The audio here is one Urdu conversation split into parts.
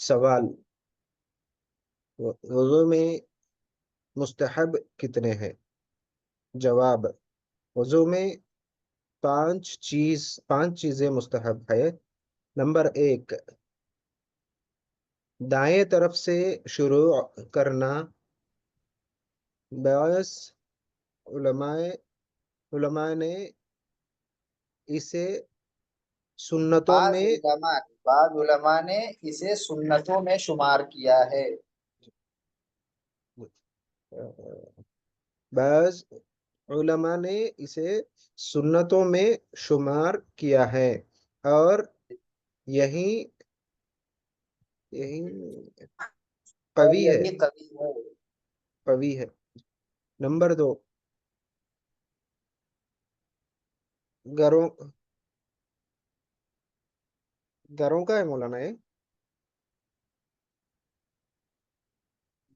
سوال، وضو میں مستحب کتنے ہیں؟ جواب، وضو میں پانچ چیزیں مستحب ہے۔ نمبر 1، دائیں طرف سے شروع کرنا۔ بعض علماء نے اسے سنتوں میں بعض علماء نے اسے سنتوں میں شمار کیا ہے۔ بعض علماء نے اسے سنتوں میں شمار کیا ہے، اور یہی اور قوی ہے یہی قوی ہے۔ قوی ہے۔ نمبر 2، گروں کا ہے مولانا یہ،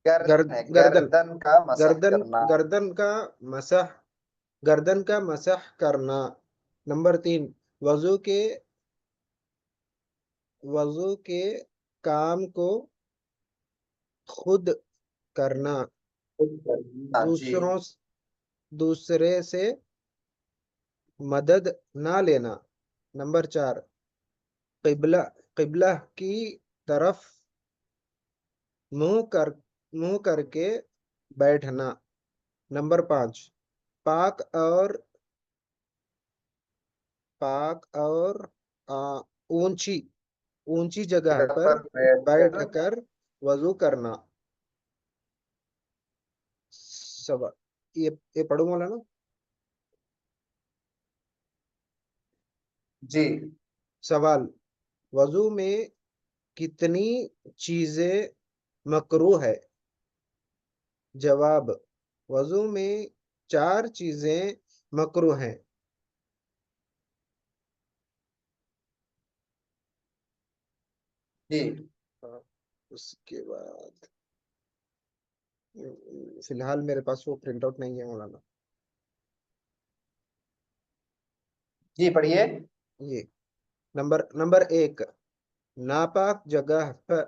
گردن گردن کا مسح گردن کرنا۔ گردن کا مسح کرنا۔ نمبر 3، وضو کے کام کو خود کرنا، جی دوسرے سے مدد نہ لینا۔ نمبر 4، قبلہ کی طرف منہ کر کے بیٹھنا۔ نمبر 5، پاک اور اونچی جگہ پر بیٹھ کر وضو کرنا۔ یہ پڑھو مولانا۔ جی سوال، وضو میں کتنی چیزیں مکروہ ہے؟ جواب، وضو میں 4 چیزیں مکروہ ہیں۔ جی اس کے بعد فی الحال میرے پاس وہ پرنٹ آؤٹ نہیں ہے مولانا۔ جی پڑھیے۔ یہ نمبر 1، ناپاک جگہ پر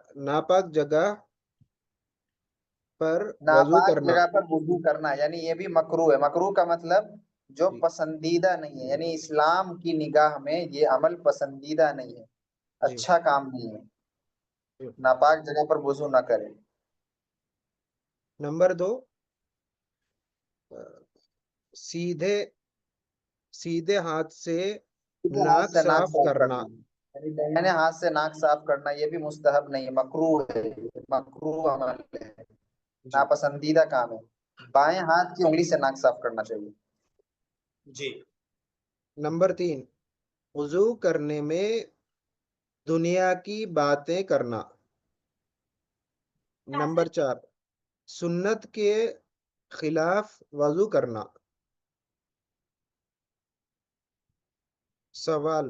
وضو ناپاک کرنا۔ جگہ پر وضو کرنا یعنی یہ بھی مکروہ ہے۔ مکروہ کا مطلب جو جی پسندیدہ نہیں ہے، یعنی اسلام کی نگاہ میں یہ عمل پسندیدہ نہیں ہے، جی اچھا کام نہیں ہے۔ جی۔ ناپاک جگہ پر وضو نہ کرے۔ نمبر 2، سیدھے ہاتھ سے ہاتھ ناک سے ناک صاف صاف کرنا۔ کرنا، یعنی داہنے ہاتھ سے ناک صاف کرنا یہ بھی مستحب نہیں ہے، مکروہ ہے، مکروہ عمل ہے، جی ناپسندیدہ کام ہے۔ بائیں ہاتھ کی انگلی سے ناک صاف کرنا چاہیے۔ جی۔ نمبر 3، وضو کرنے میں دنیا کی باتیں کرنا۔ نمبر 4، سنت کے خلاف وضو کرنا۔ سوال،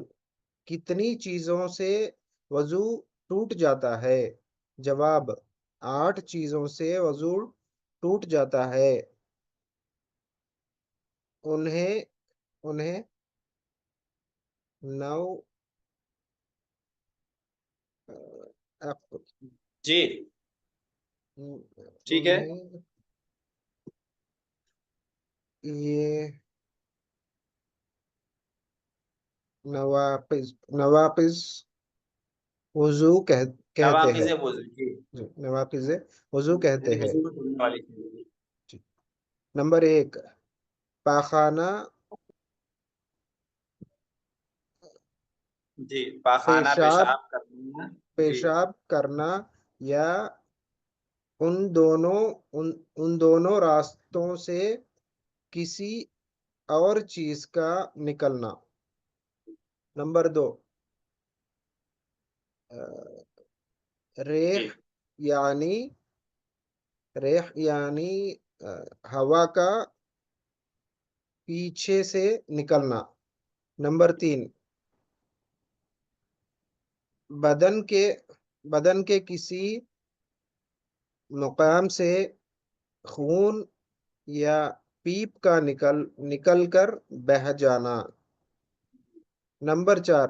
کتنی چیزوں سے وضو ٹوٹ جاتا ہے؟ جواب، 8 چیزوں سے وضو ٹوٹ جاتا ہے۔ انہیں 9 جی ٹھیک ہے۔ یہ نواقض وضو کہتے ہیں۔ نواقض وضو کہتے ہیں۔ نمبر 1، پاخانہ جی پاخانہ پیشاب کرنا یا ان دونوں راستوں سے کسی اور چیز کا نکلنا۔ نمبر 2، ریح یعنی ہوا کا پیچھے سے نکلنا۔ نمبر 3، بدن کے کسی مقام سے خون یا پیپ کا نکل کر بہہ جانا۔ نمبر 4،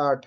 8,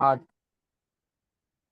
8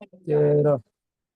13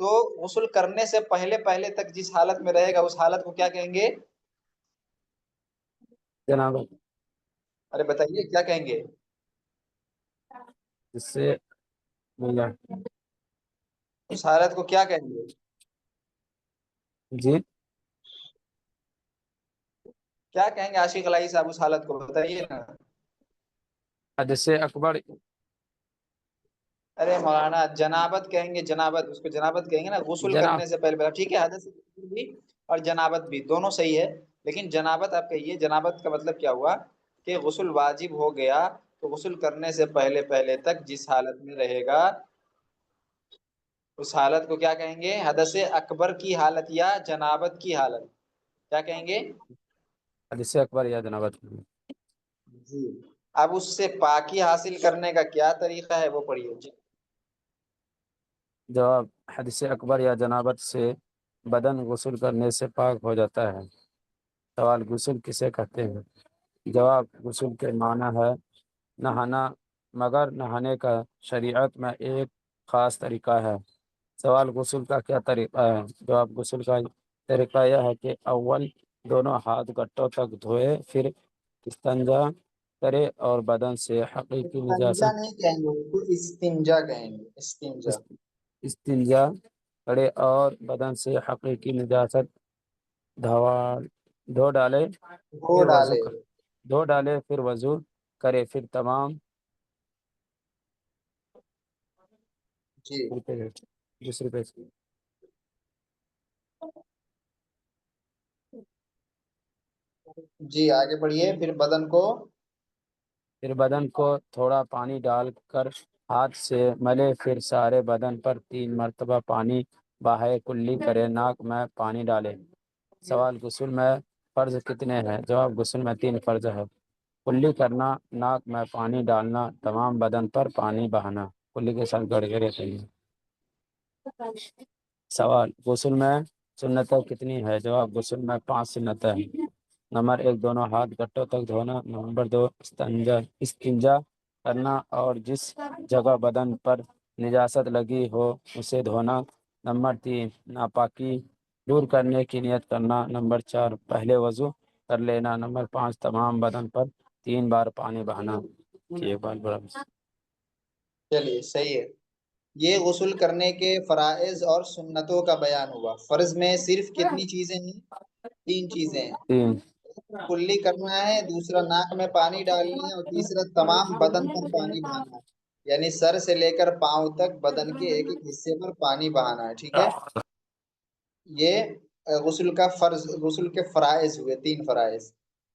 تو غسل کرنے سے پہلے پہلے تک جس حالت میں رہے گا اس حالت کو کیا کہیں گے؟ جنابت، ارے بتائیے کیا کہیں گے؟ جس سے ملا اس حالت کو کیا کہیں گے؟ جی کیا کہیں گے عاشق الہی صاحب اس حالت کو بتائیے نا؟ حدث اکبر، ارے مولانا جنابت کہیں گے، جنابت، اس کو جنابت کہیں گے نا، غسل جناب کرنے سے پہلے پہلے، ٹھیک ہے، حدث بھی اور جنابت بھی دونوں صحیح ہے، لیکن جنابت آپ کہیے، جنابت کا مطلب کیا ہوا کہ غسل واجب ہو گیا تو غسل کرنے سے پہلے پہلے تک جس حالت میں رہے گا اس حالت کو کیا کہیں گے؟ حدث اکبر کی حالت یا جنابت کی حالت، کیا کہیں گے؟ حدث اکبر یا جنابت۔ جی، اب اس سے پاکی حاصل کرنے کا کیا طریقہ ہے وہ پڑھیے جی۔ جواب، حدث اکبر یا جنابت سے بدن غسل کرنے سے پاک ہو جاتا ہے۔ سوال، غسل کسے کہتے ہیں؟ جواب، غسل کے معنی ہے نہانا، مگر نہانے کا شریعت میں ایک خاص طریقہ ہے۔ سوال، غسل کا کیا طریقہ ہے؟ جواب، غسل کا طریقہ یہ ہے کہ اول دونوں ہاتھ گٹوں تک دھوئے، پھر استنجا کرے اور بدن سے حقیقی استنجا نجاست نہیں کہیں گے، اس کو استنجا کہیں گے، استنجا۔ استنجا کرے اور بدن سے حقیقی نجاست دھو ڈالے، دھو پھر وضو ڈالے۔ دھو ڈالے، پھر وضو کرے، پھر تمام جی دوسرے پیج جی آگے بڑھیے، پھر بدن کو پھر بدن کو تھوڑا پانی ڈال کر ہاتھ سے ملے، پھر سارے بدن پر 3 مرتبہ پانی بہائے، کلی کرے، ناک میں پانی ڈالے۔ سوال، غسل میں فرض کتنے ہیں؟ جواب، غسل میں 3 فرض ہے: کلی کرنا، ناک میں پانی ڈالنا، تمام بدن پر پانی بہانا۔ کلی کے ساتھ گڑگڑے چاہیے۔ سوال، غسل میں سنتیں کتنی ہے؟ جواب، غسل میں 5 سنتیں ہیں۔ نمبر 1، دونوں ہاتھ گٹوں تک دھونا۔ نمبر 2، استنجا کرنا اور جس جگہ بدن پر نجاست لگی ہو اسے دھونا۔ نمبر 3، ناپاکی دور کرنے کی نیت کرنا۔ نمبر 4، پہلے وضو کر لینا۔ نمبر 5، تمام بدن پر 3 بار پانی بہانا۔ یہ بات بڑا چلیے صحیح ہے۔ یہ غسل کرنے کے فرائض اور سنتوں کا بیان ہوا۔ فرض میں صرف کتنی چیزیں ہیں؟ 3 چیزیں ہیں۔ 3۔ کلی کرنا ہے، دوسرا ناک میں پانی ڈالنا ہے، اور تیسرا تمام بدن پر پانی بہانا ہے، یعنی سر سے لے کر پاؤں تک بدن کے ایک ایک حصے پر پانی بہانا ہے، ٹھیک ہے؟ یہ غسل کا فرض، غسل کے فرائض ہوئے، 3 فرائض،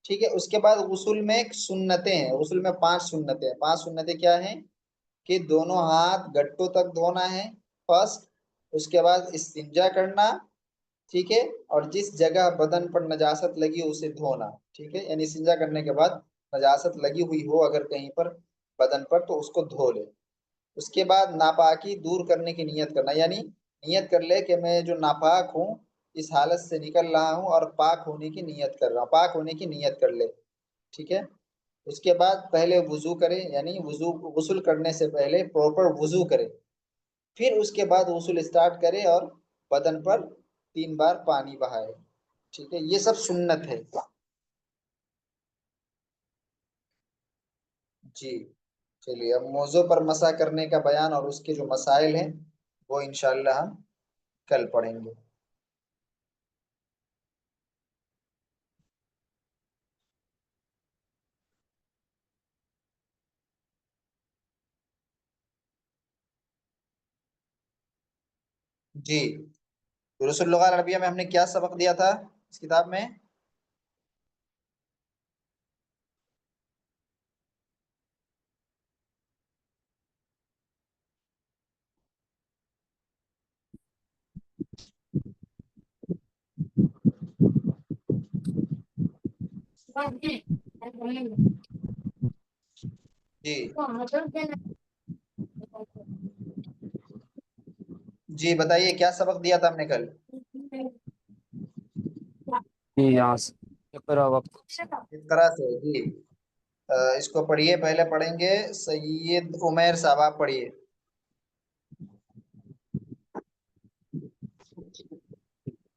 ٹھیک ہے؟ اس کے بعد غسل میں ایک سنتیں ہیں، غسل میں 5 سنتیں ہیں۔ 5 سنتیں کیا ہیں؟ کہ دونوں ہاتھ گٹوں تک دھونا ہے، فرسٹ، اس کے بعد استنجا کرنا، ٹھیک ہے، اور جس جگہ بدن پر نجاست لگی اسے دھونا، ٹھیک ہے، یعنی استنجا کرنے کے بعد نجاست لگی ہوئی ہو اگر کہیں پر بدن پر تو اس کو دھو لے۔ اس کے بعد ناپاکی دور کرنے کی نیت کرنا، یعنی نیت کر لے کہ میں جو ناپاک ہوں اس حالت سے نکل رہا ہوں اور پاک ہونے کی نیت کر رہا ہوں، پاک ہونے کی نیت کر لے، ٹھیک ہے۔ اس کے بعد پہلے وضو کرے، یعنی غسل کرنے سے پہلے پراپر وضو کرے، پھر اس کے بعد غسل اسٹارٹ کرے اور بدن پر 3 بار پانی بہائے، ٹھیک ہے، یہ سب سنت ہے۔ جی چلیے، اب موضوع پر مسح کرنے کا بیان اور اس کے جو مسائل ہیں وہ انشاءاللہ ہم کل پڑھیں گے۔ جی، دروس اللغة العربیہ میں ہم نے کیا سبق دیا تھا اس کتاب میں؟ جی جی بتائیے کیا سبق دیا تھا ہم نے کل؟ یہاں سے اقرا وقت اس طرح سے جی، اس کو پڑھیے، پہلے پڑھیں گے سید عمیر صاحب، آپ پڑھیے۔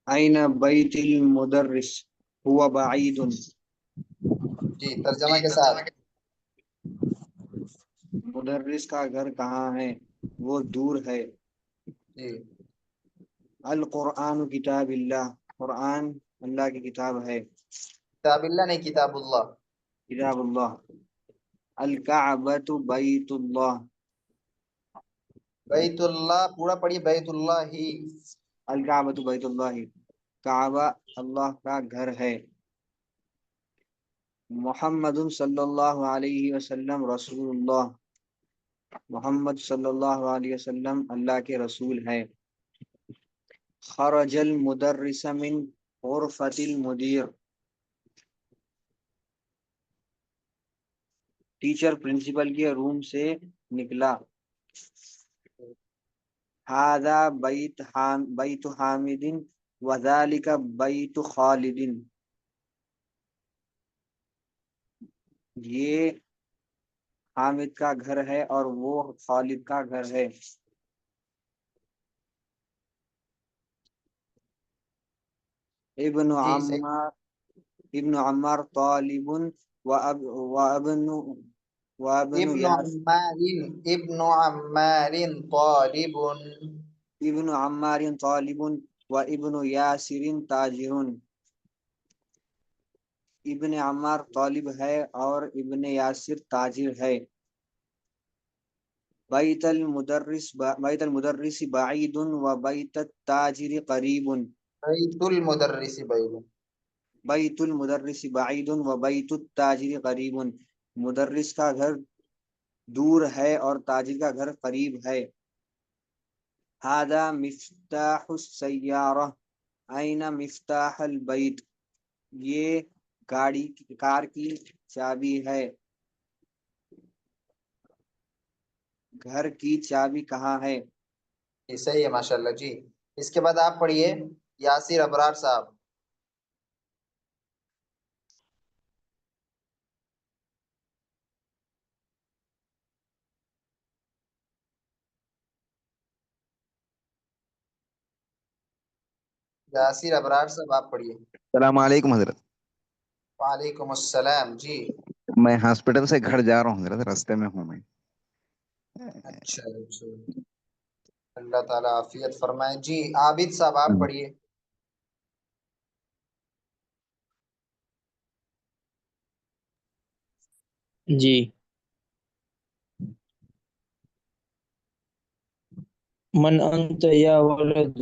أين بيت المدرس هو بعيد. جی ترجمہ کے ساتھ. مدرس کا گھر کہاں ہے؟ وہ دور ہے. جی القرآن کتاب اللہ. قرآن اللہ کی کتاب ہے. کتاب اللہ نہیں کتاب اللہ. کتاب اللہ. الکعبۃ بیت اللہ. بیت اللہ پورا پڑھیے بیت اللہ ہی. الکعبۃ بیت اللہ. کعبہ اللہ کا گھر ہے. محمد صلی اللہ علیہ وسلم رسول اللہ. محمد صلی اللہ علیہ وسلم اللہ کے رسول ہیں. خرج المدرس من غرفة المدیر. ٹیچر پرنسپل کے روم سے نکلا. هذا بیت حامد وذلك بیت خالد. یہ حامد کا گھر ہے اور وہ خالد کا گھر ہے. ابن جی صحیح. عمار طالب وابن ابن یاس. عمار. ابن عمار طالب. ابن عمار طالب وابن یاسر تاجر. ابن عمار طالب ہے اور ابن یاسر تاجر ہے. بیت المدرس بعید وبیت التاجر قریب. بیت المدرس بیت. بیت المدرس بعید وبیت التاجر قریب. مدرس کا گھر دور ہے اور تاجر کا گھر قریب ہے. هذا مفتاح السیارہ این مفتاح البیت. یہ کار کی چابی ہے. گھر کی چابی کہاں ہے؟ جی صحیح ہے ماشاءاللہ. جی اس کے بعد آپ پڑھیے یاسر ابرار صاحب. یاسر ابرار صاحب آپ پڑھیے. السلام علیکم حضرت. وعلیکم السلام. جی میں ہاسپٹل سے گھر جا رہا ہوں حضرت, راستے میں ہوں میں. اچھا اچھا. اللہ تعالیٰ عافیت فرمائے. جی عابد صاحب آپ پڑھیے. جی من انت یا ولد.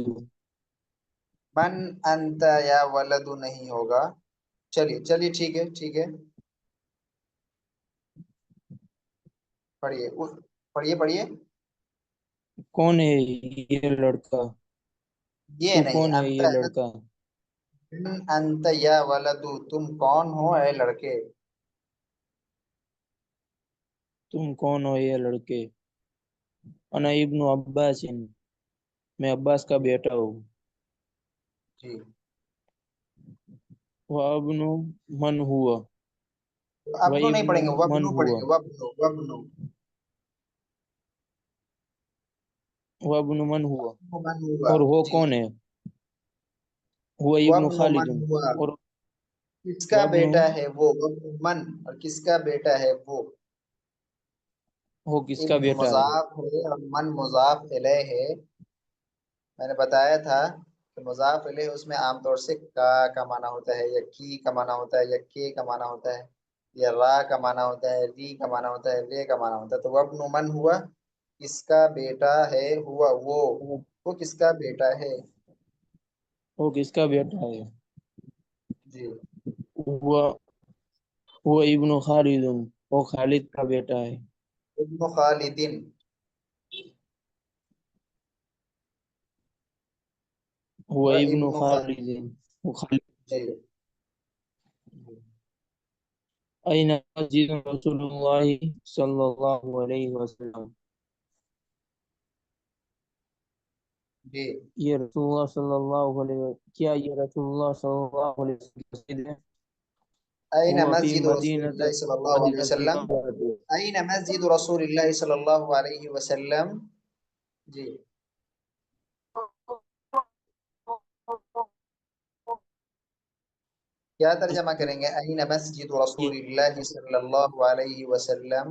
من انت یا ولد نہیں ہوگا. چلیے چلیے ٹھیک ہے ٹھیک ہے. پڑھیے پڑھیے پڑھیے. کون ہے یہ لڑکا؟ یہ تو نہیں کون ہے انت یہ ہے نا. لڑکا؟ من انت یا ولد تم کون ہو اے لڑکے. تم کون ہو یہ لڑکے؟ انا ابن عباس، میں عباس کا بیٹا ہوں. جی وابن من ہوا. ابنو نہیں وابن پڑھیں گے من وبنو پڑھیں ہوا. گے وبنو وبنو. وابن من ہوا. من ہوا. اور وہ جی کون ہے؟ ہوا ابن وبنو خالد. من ہوا. اور کس کا وابن بیٹا ہے وہ. وبنو من اور کس کا بیٹا ہے وہ. وہ کس کا ابن بیٹا ہے؟ مضاف ہے اور من مضاف الیہ ہے. میں نے بتایا تھا کہ مضاف الیہ اس میں عام طور سے کا معنی ہوتا ہے یا کی کا معنی ہوتا ہے یا کے کا معنی ہوتا ہے یا را کا معنی ہوتا ہے ری کا معنی ہوتا ہے لے کا معنی ہوتا ہے. تو وابن من ہوا کس کا بیٹا ہے. ہوا وہ کس کا بیٹا ہے. وہ کس کا بیٹا ہے؟ جی وہ ابن خالد، وہ خالد کا بیٹا ہے. ابن خالدین. وہ ابن ابن خالد. خالد، وہ خالد کا جی بیٹا. أين مسجد رسول الله صلى الله عليه وسلم؟ جی یہ رسول اللہ صلی اللہ علیہ وسلم، کیا یہ رسول اللہ صلی اللہ علیہ وسلم کی مسجد ہے؟ أين هو في مسجد رسول مدينة الله صلى الله عليه وسلم. مدينة. أين مسجد رسول الله صلى الله عليه وسلم. جی کیا ترجمہ کریں گے؟ این مسجد رسول اللہ صلی اللہ علیہ وسلم،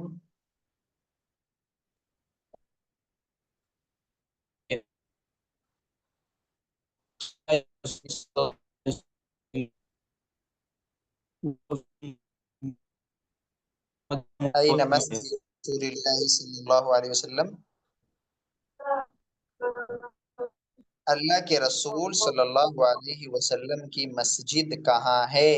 این مسجد رسول اللہ صلی اللہ علیہ وسلم، اللہ کے رسول صلی اللہ علیہ وسلم کی مسجد کہاں ہے؟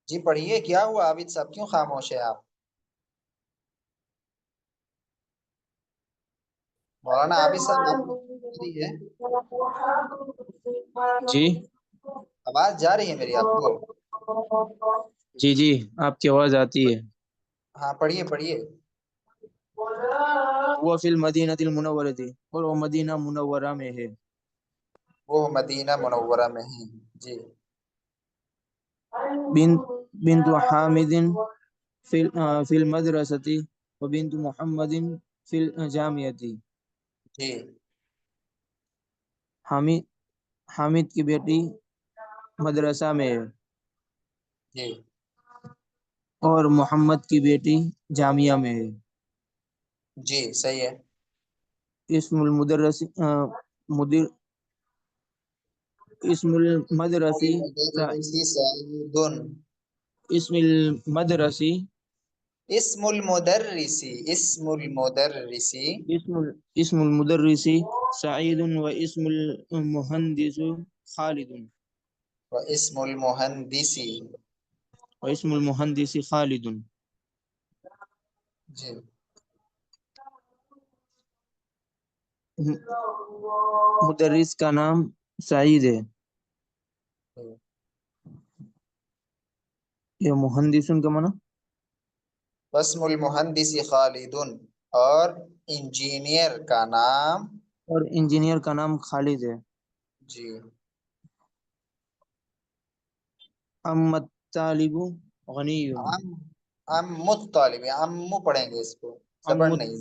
جی پڑھیے، کیا ہوا عابد صاحب، کیوں خاموش ہے آپ؟ مولانا عابد صاحب آپ کو جا رہی ہے؟ جی آواز جا رہی ہے میری آپ کو؟ جی جی آپ کی آواز آتی ہے. ہاں پڑھیے پڑھیے. وہ فی المدینہ المنورہ تھی، اور وہ مدینہ منورہ میں ہے. وہ مدینہ منورہ میں ہیں. جی. بنت حامد فی المدرسة وبنت محمد فی الجامعة. جی. حامد کی بیٹی مدرسہ میں ہے، جی. اور محمد کی بیٹی جامعہ میں ہے. جی صحیح ہے. اسم المدرس مدر اسم المدرسی المدرسی سعید. اسم المدرسی اسم المدرسی، اسم المدرسی اسم المدرسی سعید و اسم المہندس خالد. و اسم المہندسی. و اسم المہندس خالد. جی. مدرس کا نام سعید ہے. یہ مہندسن کا معنی واسم المہندس خالد، اور انجینئر کا نام، اور انجینئر کا نام خالد ہے. جی. اما الطالب غنی. ام الطالب، امو پڑھیں گے اس کو، زبر نہیں.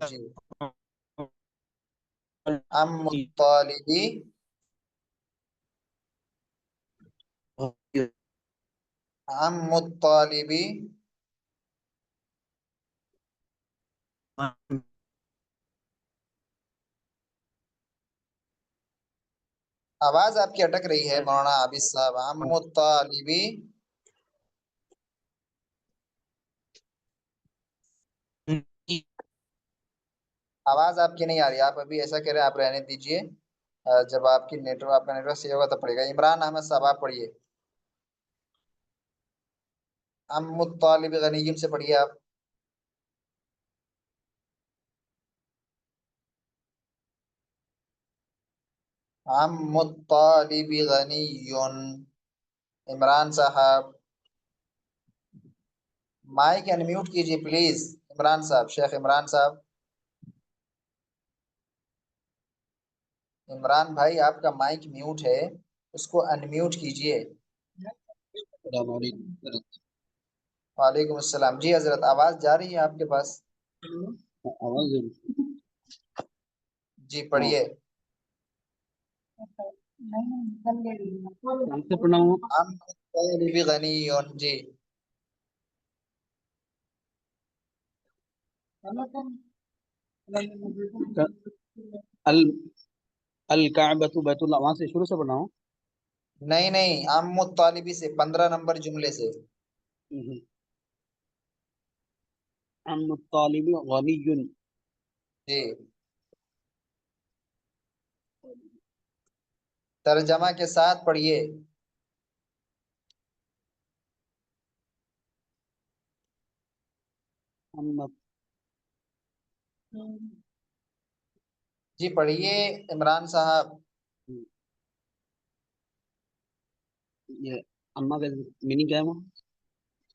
جی. ام الطالب ام الطالب. آواز آپ کی اٹک رہی ہے مولانا عابد صاحب. ام الطالب. آواز آپ کی نہیں آ رہی. آپ ابھی ایسا کہہ رہے ہیں، آپ رہنے دیجئے، جب آپ کی آپ کا نیٹ ورک صحیح ہوگا تو پڑھے گا. عمران احمد صاحب آپ پڑھیے. ام الطالب غنی سے پڑھیے آپ. ام الطالب غنی. عمران صاحب مائک انمیوٹ کیجئے پلیز. عمران صاحب، شیخ عمران صاحب. عمران بھائی آپ کا مائک میوٹ ہے، اس کو انمیوٹ کیجئے. السلام علیکم. وعلیکم السلام. جی حضرت، آواز جا رہی ہے آپ کے پاس؟ آواز جی پڑھیے. کون سے پڑھاؤں؟ ام الطالب غنی. جی. الکعبۃ بیت اللہ، وہاں سے شروع سے پڑھاؤں؟ نہیں نہیں، ام الطالبی سے 15 نمبر جملے سے. ام الطالب غنی. جی. ترجمہ کے ساتھ پڑھیے. جی پڑھیے عمران صاحب. یہ اما کا میننگ کیا ہے وہ؟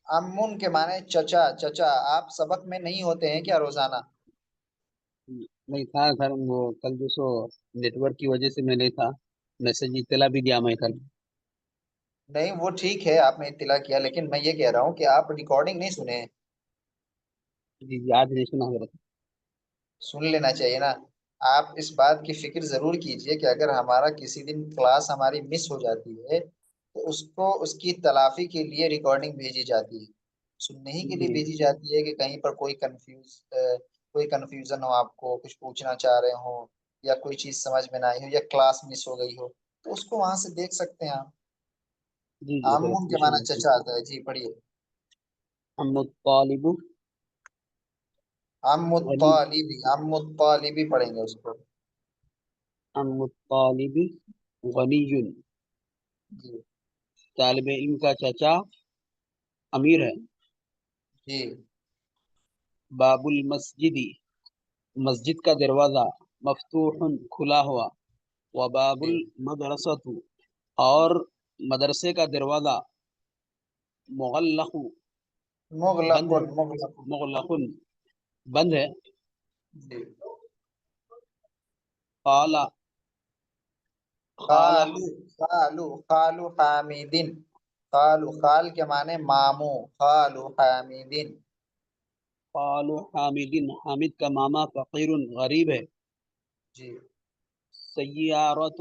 امن کے معنی چچا. چچا آپ سبق میں نہیں ہوتے ہیں کیا روزانہ؟ نہیں تھا سر، وہ کل جو سو نیٹ ورک کی وجہ سے میں نہیں تھا. میسج اطلاع بھی دیا میں کل. نہیں وہ ٹھیک ہے، آپ نے اطلاع کیا، لیکن میں یہ کہہ رہا ہوں کہ آپ ریکارڈنگ نہیں سنے ہیں. جی جی آج نہیں سنا حضرت. سن لینا چاہیے نا. آپ اس بات کی فکر ضرور کیجئے کہ اگر ہمارا کسی دن کلاس ہماری مس ہو جاتی ہے تو اس کو اس کی تلافی کے لیے ریکارڈنگ بھیجی جاتی ہے، سننے ہی کے لیے جی بھیجی جاتی ہے کہ کہیں پر کوئی کنفیوژن ہو، آپ کو کچھ پوچھنا چاہ رہے ہوں یا کوئی چیز سمجھ میں نہ آئی ہو یا کلاس مس ہو گئی ہو تو اس کو وہاں سے دیکھ سکتے ہیں آپ۔ جی جی حضرت آمون کے معنی انشاءاللہ۔ چچا آتا ہے، جی پڑھیے۔ ام الطالب غنی، عم الطالبی پڑھیں گے اس کو۔ ام الطالب غنی، جی طالب علم کا چچا امیر ہے۔ جی باب المسجد، مسجد کا دروازہ، مفتوح کھلا ہوا، وباب جی المدرسۃ، اور مدرسے کا دروازہ، مغلق، مغلق بند ہے، مغلق۔ مغلق، بند ہے۔ جی قال، قال خالو حامدین، خال کے معنی مامو، خالو حامدین۔ قال حامد، حامد کا ماما فقیر غریب ہے۔ جی سیارت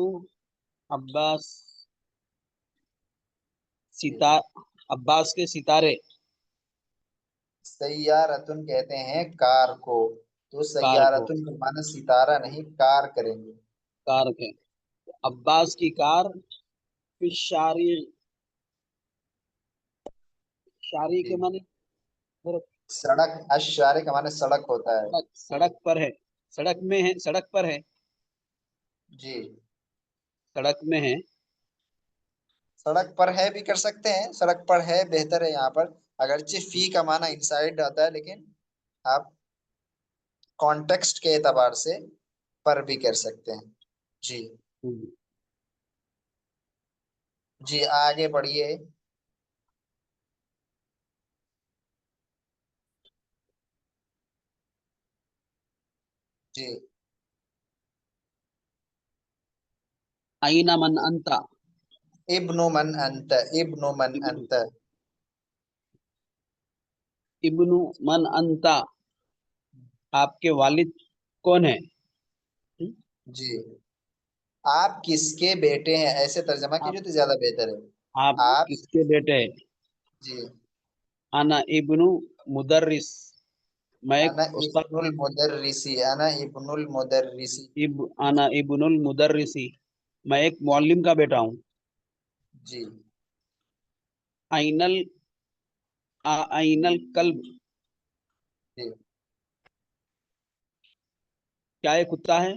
عباس، جی عباس کے ستارے، سیارتن کہتے ہیں کار کو، تو کار کو، سیارتن کا معنی ستارہ نہیں کار کریں گے۔ کار کے، عباس کی کار، فی شاری، شاری جی کے معنی سڑک، اشارے کا معنی سڑک ہوتا ہے۔ سڑک، سڑک پر ہے، سڑک میں ہے، سڑک پر ہے، جی سڑک میں ہے۔ سڑک پر ہے بھی کر سکتے ہیں، سڑک پر ہے بہتر ہے یہاں پر، اگرچہ فی کا معنی انسائڈ آتا ہے لیکن آپ کانٹیکسٹ کے اعتبار سے پر بھی کر سکتے ہیں۔ جی جی آگے بڑھیے۔ جی این من انت، ابن من انت، ابن من ابن، انت۔ ابن من انت، آپ کے والد کون ہے؟ جی آپ کس کے بیٹے ہیں، ایسے ترجمہ آپ، کیجیے تو زیادہ بہتر ہے۔ آپ آپ، کس کے بیٹے ہیں؟ جی انا ابن مدرس، میں ایک انا استاد، ابن المدرسی، انا ابن المدرسی۔ انا ابن المدرسی، میں ایک معلم کا بیٹا ہوں۔ جی این این الکلب، جی کیا یہ کتا ہے؟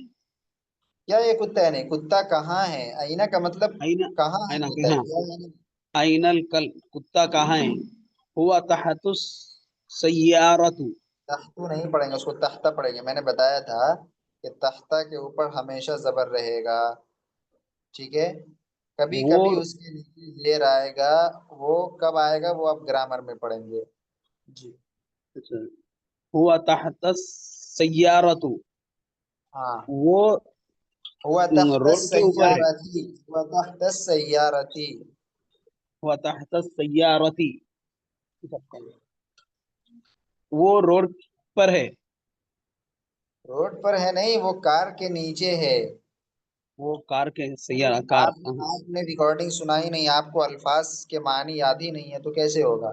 کیا یہ کتا ہے؟ نہیں، کتا کہاں ہے، آئینہ کا مطلب این، کہاں ہے این ہوتا ہے، کہاں، کیا یعنی؟ این الکلب، کتا کہاں ہے؟ ہوا تحت السیارۃ، تختو نہیں پڑھیں گے، اس کو تختہ پڑھیں گے، میں نے بتایا تھا کہ تختہ کے اوپر ہمیشہ زبر رہے گا، ٹھیک ہے؟ کبھی وہ، کبھی اس کے نیچے زیر آئے گا، وہ کب آئے گا وہ آپ گرامر میں پڑھیں گے۔ جی ہوا تحت السیارۃ، ہاں، وہ ہوا تحت روڈ کے اوپر ہے، السیارتی، ہوا تحت السیارتی۔ ہوا تحت السیارۃ، وہ روڈ پر ہے، روڈ پر ہے نہیں، وہ کار کے نیچے ہے۔ وہ کار کے، سیارہ کار، آپ نے ریکارڈنگ سنا ہی نہیں، آپ کو الفاظ کے معنی یاد ہی نہیں ہے تو کیسے ہوگا؟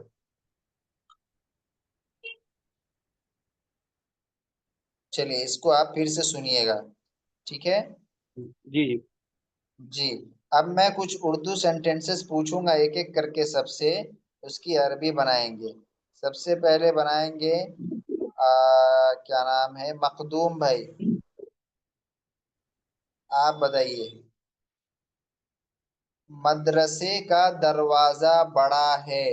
چلیے اس کو آپ پھر سے سنیے گا، ٹھیک ہے؟ جی جی جی اب میں کچھ اردو سینٹینسز پوچھوں گا ایک ایک کر کے سب سے، اس کی عربی بنائیں گے۔ سب سے پہلے بنائیں گے کیا نام ہے، مخدوم بھائی، آپ بتائیے۔ مدرسے کا دروازہ بڑا ہے،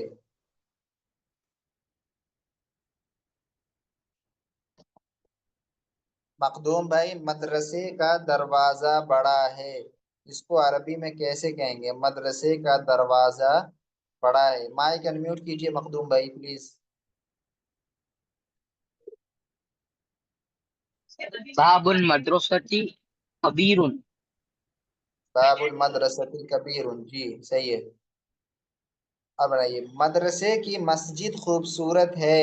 مخدوم بھائی مدرسے کا دروازہ بڑا ہے، اس کو عربی میں کیسے کہیں گے؟ مدرسے کا دروازہ بڑا ہے۔ مائک انمیوٹ کیجئے مخدوم بھائی پلیز۔ باب المدرسة کبیر، باب المدرسۃ کبیر، جی صحیح ہے۔ اب بتائیے، مدرسے کی مسجد خوبصورت ہے،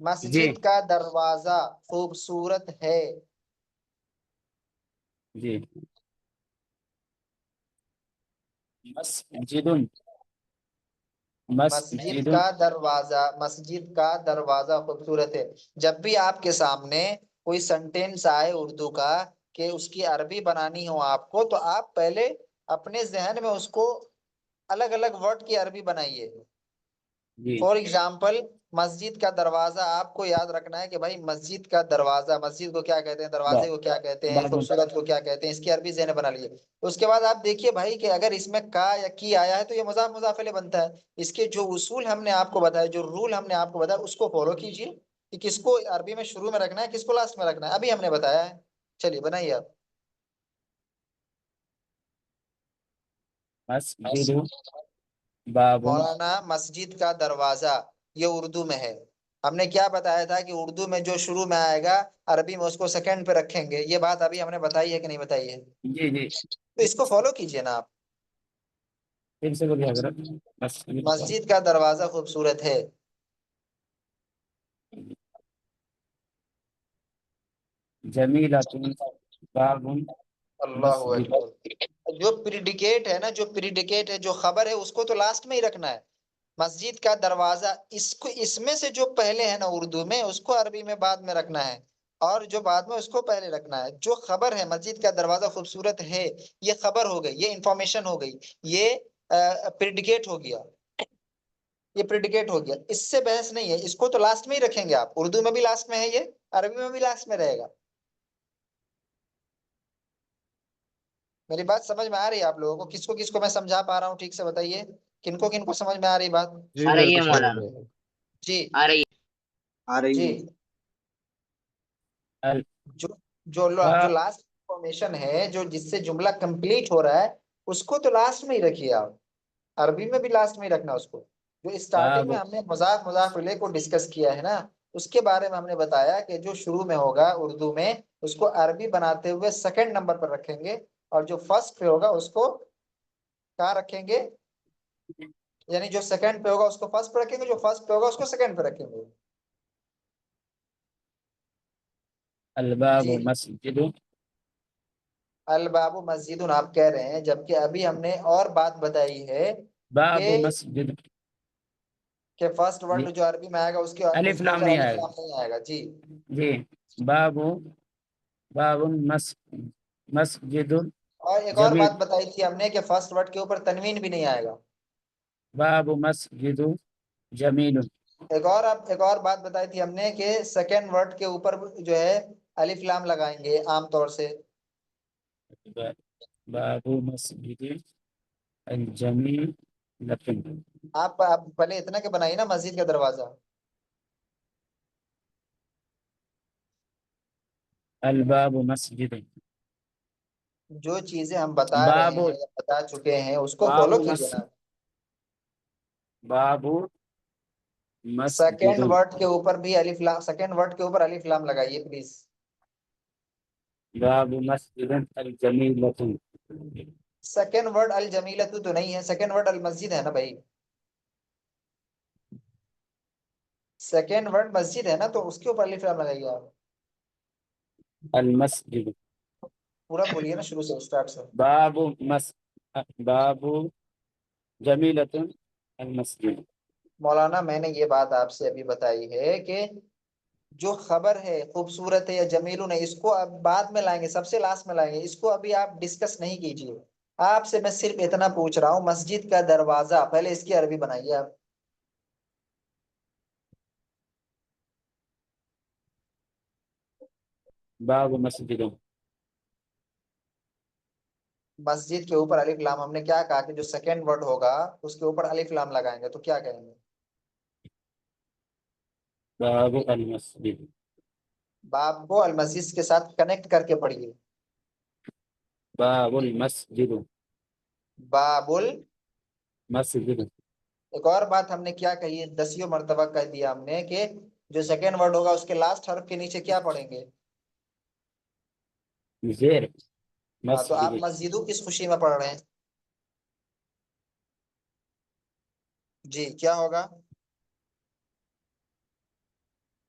مسجد کا دروازہ خوبصورت ہے. جی مسجد مسجد کا دروازہ، مسجد کا دروازہ خوبصورت ہے. جب بھی آپ کے سامنے کوئی سنٹینس آئے اردو کا کہ اس کی عربی بنانی ہو آپ کو، تو آپ پہلے اپنے ذہن میں اس کو الگ الگ ورڈ کی عربی بنائیے. جی فور ایگزامپل مسجد کا دروازہ آپ کو یاد رکھنا ہے کہ بھائی مسجد کا دروازہ، مسجد کو کیا کہتے ہیں، دروازے کو کیا کہتے ہیں، خوبصورت کو کیا کہتے ہیں، اس کی عربی ذہن بنا لیجیے. اس کے بعد آپ دیکھیے بھائی کہ اگر اس میں کا یا کی آیا ہے تو یہ مضاف مضاف الیہ بنتا ہے. اس کے جو اصول ہم نے آپ کو بتایا، جو رول ہم نے آپ کو بتایا، اس کو فالو کیجیے کہ کس کو عربی میں شروع میں رکھنا ہے، کس کو لاسٹ میں رکھنا ہے. ابھی ہم نے بتایا ہے. چلیے بنائیے آپ. مسجد باب مولانا مسجد کا دروازہ یہ اردو میں ہے. ہم نے کیا بتایا تھا کہ اردو میں جو شروع میں آئے گا عربی میں اس کو سیکنڈ پہ رکھیں گے. یہ بات ابھی ہم نے بتائی ہے کہ نہیں بتائی ہے؟ جی جی تو اس کو فالو کیجئے نا آپ. پھر سے بولیے حضرت. مسجد کا دروازہ خوبصورت ہے. جمیلۃ باب اللہ مسجد. اکبر. جو پریڈیکیٹ ہے نا، جو پریڈیکیٹ ہے، جو خبر ہے، اس کو تو لاسٹ میں ہی رکھنا ہے. مسجد کا دروازہ، اس کو اس میں سے جو پہلے ہے نا اردو میں، اس کو عربی میں بعد میں رکھنا ہے، اور جو بعد میں اس کو پہلے رکھنا ہے. جو خبر ہے مسجد کا دروازہ خوبصورت ہے، یہ خبر ہو گئی، یہ انفارمیشن ہو گئی، یہ پریڈیکیٹ ہو گیا، یہ پریڈیکیٹ ہو گیا. اس سے بحث نہیں ہے. اس کو تو لاسٹ میں ہی رکھیں گے آپ. اردو میں بھی لاسٹ میں ہے، یہ عربی میں بھی لاسٹ میں رہے گا. میری بات سمجھ میں آ رہی ہے آپ لوگوں کو؟ کس کو میں سمجھا پا رہا ہوں ٹھیک سے بتائیے. کن کو سمجھ میں آ رہی بات؟ جی آ رہی ہے بالکل صحیح مولانا، ہے. جی آ رہی آ رہی جی. ہے. جو جو جو لاسٹ انفارمیشن ہے، جو جس سے جملہ کمپلیٹ ہو رہا ہے، اس کو تو لاسٹ میں ہی رکھیے آپ. عربی میں بھی لاسٹ میں ہی رکھنا اس کو. جو اسٹارٹنگ باب میں ہم نے مضاف مضاف الیہ کو ڈسکس کیا ہے نا، اس کے بارے میں ہم نے بتایا کہ جو شروع میں ہوگا اردو میں، اس کو عربی بناتے ہوئے سیکنڈ نمبر پر رکھیں گے، اور جو فرسٹ پہ ہوگا اس کو کہاں رکھیں گے؟ یعنی جو سیکنڈ پہ ہوگا اس کو فرسٹ پہ رکھیں گے، جو فرسٹ پہ ہوگا اس کو سیکنڈ پہ رکھیں گے. الباب جی. مسجد. الباب مسجد آپ کہہ رہے ہیں، جبکہ ابھی ہم نے اور بات بتائی ہے باب کہ مسجد. فرسٹ ورڈ جو عربی میں آئے گا اس الف کے لام اوپر نہیں الف آئے گا. لام نہیں آئے گا. جی جی باب باب مسجد اور ایک اور جمیل. بات بتائی تھی ہم نے کہ فرسٹ ورڈ کے اوپر تنوین بھی نہیں آئے گا. باب مسجد جمیل. ایک اور بات بتائی تھی ہم نے کہ سیکنڈ ورڈ کے اوپر جو ہے الف لام لگائیں گے عام طور سے. باب مسجد الجمیل. آپ پہلے اتنا کہ بنائیے نا مسجد کا دروازہ. الباب مسجد. جو چیزیں ہم بتا رہے باب ہیں یا بتا چکے ہیں اس کو باب فالو کیجیے مس نا. باب مسجد. سیکنڈ ورڈ کے اوپر بھی الف لام، سیکنڈ ورڈ کے اوپر الف لام لگائیے پلیز. باب مسجد الجمیل. سیکنڈ ورڈ الجمیلۃ تو نہیں ہے، سیکنڈ ورڈ المسجد ہے نا بھائی. سیکنڈ ورڈ مسجد ہے نا، تو اس کے اوپر الف لام لگائیے آپ. المسجد. پورا بولیے نا شروع سے، اسٹارٹ سے. باب جمیلۃ المسجد. مولانا میں نے یہ بات آپ سے ابھی بتائی ہے کہ جو خبر ہے خوبصورت ہے یا جمیلون ہے، اس کو اب بعد میں لائیں گے، سب سے لاسٹ میں لائیں گے. اس کو ابھی آپ ڈسکس نہیں کیجیے. آپ سے میں صرف اتنا پوچھ رہا ہوں، مسجد کا دروازہ پہلے اس کی عربی بنائیے آپ. باب مسجد. مسجد کے اوپر الف لام، ہم نے کیا کہا کہ جو سیکنڈ ورڈ ہوگا اس کے اوپر الف لام لگائیں گے، تو کیا کہیں گے؟ باب المسجد. باب کو المسجد کے ساتھ کنیکٹ کر کے پڑھیے. باب المسجد. باب مسجد. ایک اور بات ہم نے کیا کہی ہے، 10 مرتبہ کہہ دیا ہم نے کہ جو سیکنڈ ورڈ ہوگا اس کے لاسٹ حرف کے نیچے کیا پڑھیں گے؟ زیر. ہاں، تو آپ مسجد. مسجدوں کس خوشی میں پڑھ رہے ہیں؟ جی کیا ہوگا؟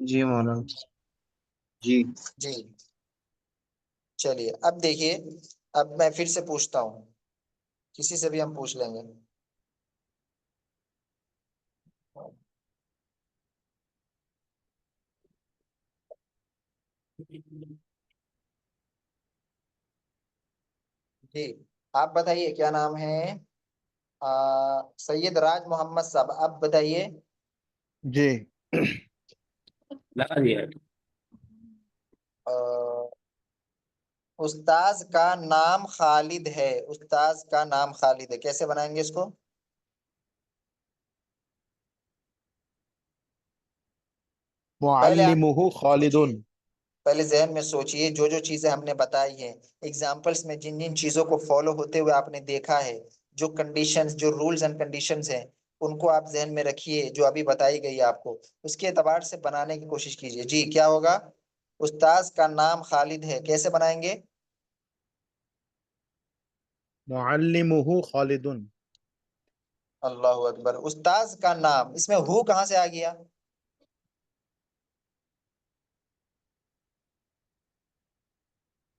جی مولانا. جی جی چلیے اب دیکھیے، اب میں پھر سے پوچھتا ہوں، کسی سے بھی ہم پوچھ لیں گے. جی آپ بتائیے کیا نام ہے؟ سید راج محمد صاحب، آپ بتائیے. جی لگا دیا. آ، استاذ کا نام خالد ہے، استاذ کا نام خالد ہے، کیسے بنائیں گے اس کو؟ پہلے آپ معلمہ خالد. سوچیے، پہلے ذہن میں سوچئے جو جو چیزیں ہم نے بتائی ہیں، ایگزامپلس میں جن جن چیزوں کو فالو ہوتے ہوئے آپ نے دیکھا ہے، جو کنڈیشنز، جو رولز اینڈ کنڈیشنز ہیں، ان کو آپ ذہن میں رکھیے جو ابھی بتائی گئی آپ کو، اس کے اعتبار سے بنانے کی کوشش کیجئے. جی کیا ہوگا؟ استاذ کا نام خالد ہے، کیسے بنائیں گے؟ معلمہ خالد. اللہ اکبر. استاذ کا نام، اس میں ہو کہاں سے آ گیا؟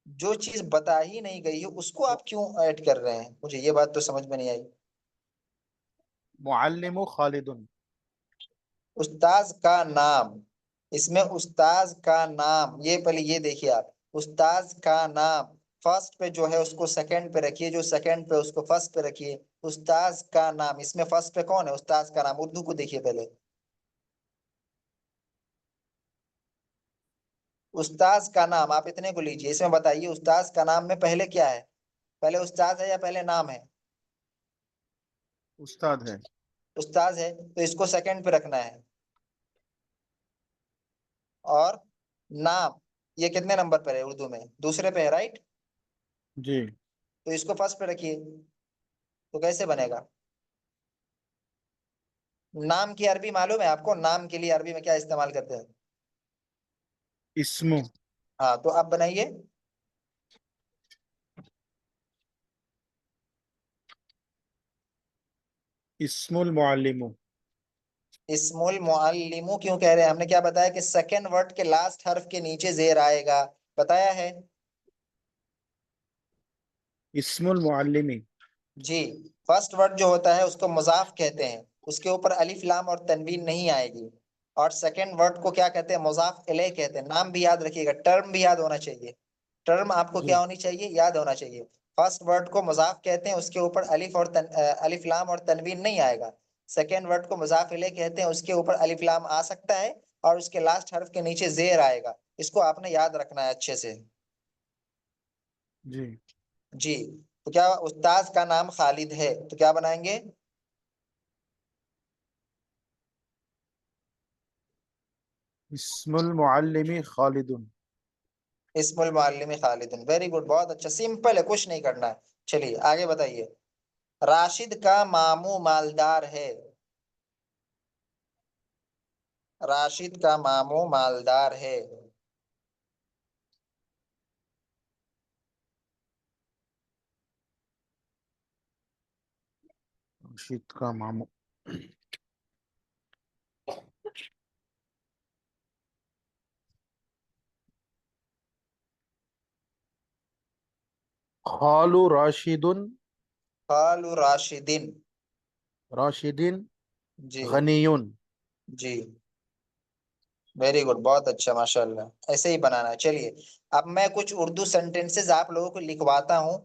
جو چیز بتا ہی نہیں گئی ہے اس کو آپ کیوں ایڈ کر رہے ہیں؟ مجھے یہ بات تو سمجھ میں نہیں آئی. معلم خالد. استاذ کا نام، اس میں استاذ کا نام، یہ پہلے یہ دیکھیے آپ، استاذ کا نام فرسٹ پہ جو ہے اس کو سیکنڈ پہ رکھیے، جو سیکنڈ پہ اس کو فرسٹ پہ رکھیے. استاذ کا نام، اس میں فرسٹ پہ کون ہے؟ استاذ کا نام. اردو کو دیکھیے پہلے، استاذ کا نام آپ اتنے کو لیجیے، اس میں بتائیے استاذ کا نام میں پہلے کیا ہے؟ پہلے استاذ ہے یا پہلے نام ہے؟ استاد ہے. استاذ ہے تو اس کو سیکنڈ پہ رکھنا ہے. اور نام یہ کتنے نمبر پر ہے اردو میں؟ دوسرے پہ ہے، رائٹ؟ جی تو اس کو فرسٹ پہ رکھیے. تو کیسے بنے گا؟ نام کی عربی معلوم ہے آپ کو؟ نام کے لیے عربی میں کیا استعمال کرتے ہیں؟ اسم. ہاں تو آپ بنائیے. اسم المعلم. اسم المعلم کیوں کہہ رہے ہیں؟ ہم نے کیا بتایا کہ سیکنڈ ورڈ کے لاسٹ حرف کے نیچے زیر آئے گا، بتایا ہے. اسم المعلم. جی فرسٹ ورڈ جو ہوتا ہے اس کو مضاف کہتے ہیں، اس کے اوپر الف لام اور تنوین نہیں آئے گی. اور سیکنڈ ورڈ کو کیا کہتے ہیں؟ مضاف الیہ کہتے ہیں. نام بھی یاد رکھیے گا، ٹرم بھی یاد ہونا چاہیے. ٹرم آپ کو جی کیا ہونی چاہیے؟ یاد ہونا چاہیے. فرسٹ ورڈ کو مضاف کہتے ہیں، اس کے اوپر الف لام اور تنوین نہیں آئے گا. سیکنڈ ورڈ کو مضاف الیہ کہتے ہیں، اس کے اوپر الف لام آ سکتا ہے اور اس کے لاسٹ حرف کے نیچے زیر آئے گا. اس کو آپ نے یاد رکھنا ہے اچھے سے. جی جی تو کیا استاذ کا نام خالد ہے تو کیا بنائیں گے؟ اسم المعلم خالد. اسم المعلم خالد. ویری گڈ، بہت اچھا، سمپل ہے، کچھ نہیں کرنا ہے. چلیے آگے بتائیے. راشد کا ماموں مالدار ہے. راشد کا ماموں مالدار ہے. رشید کا ماموں. خال راشد. قال راشدین. راشد جی غنی. جی ویری گڈ، بہت اچھا، ماشاء اللہ، ایسے ہی بنانا ہے. چلیے اب میں کچھ اردو سینٹینسز آپ لوگوں کو لکھواتا ہوں.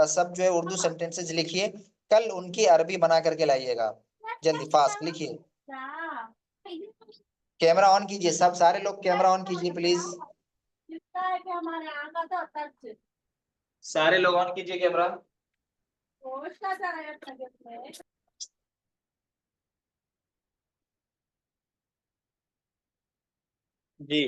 سب جو ہے اردو سینٹینسز لکھیے، کل ان کی عربی بنا کر کے لائیے گا. جلدی فاسٹ لکھیے. کیمرہ آن کیجیے، سب سارے لوگ کیمرہ آن کیجیے پلیز. سارے لوگ آن کیجیے کیمرہ. جی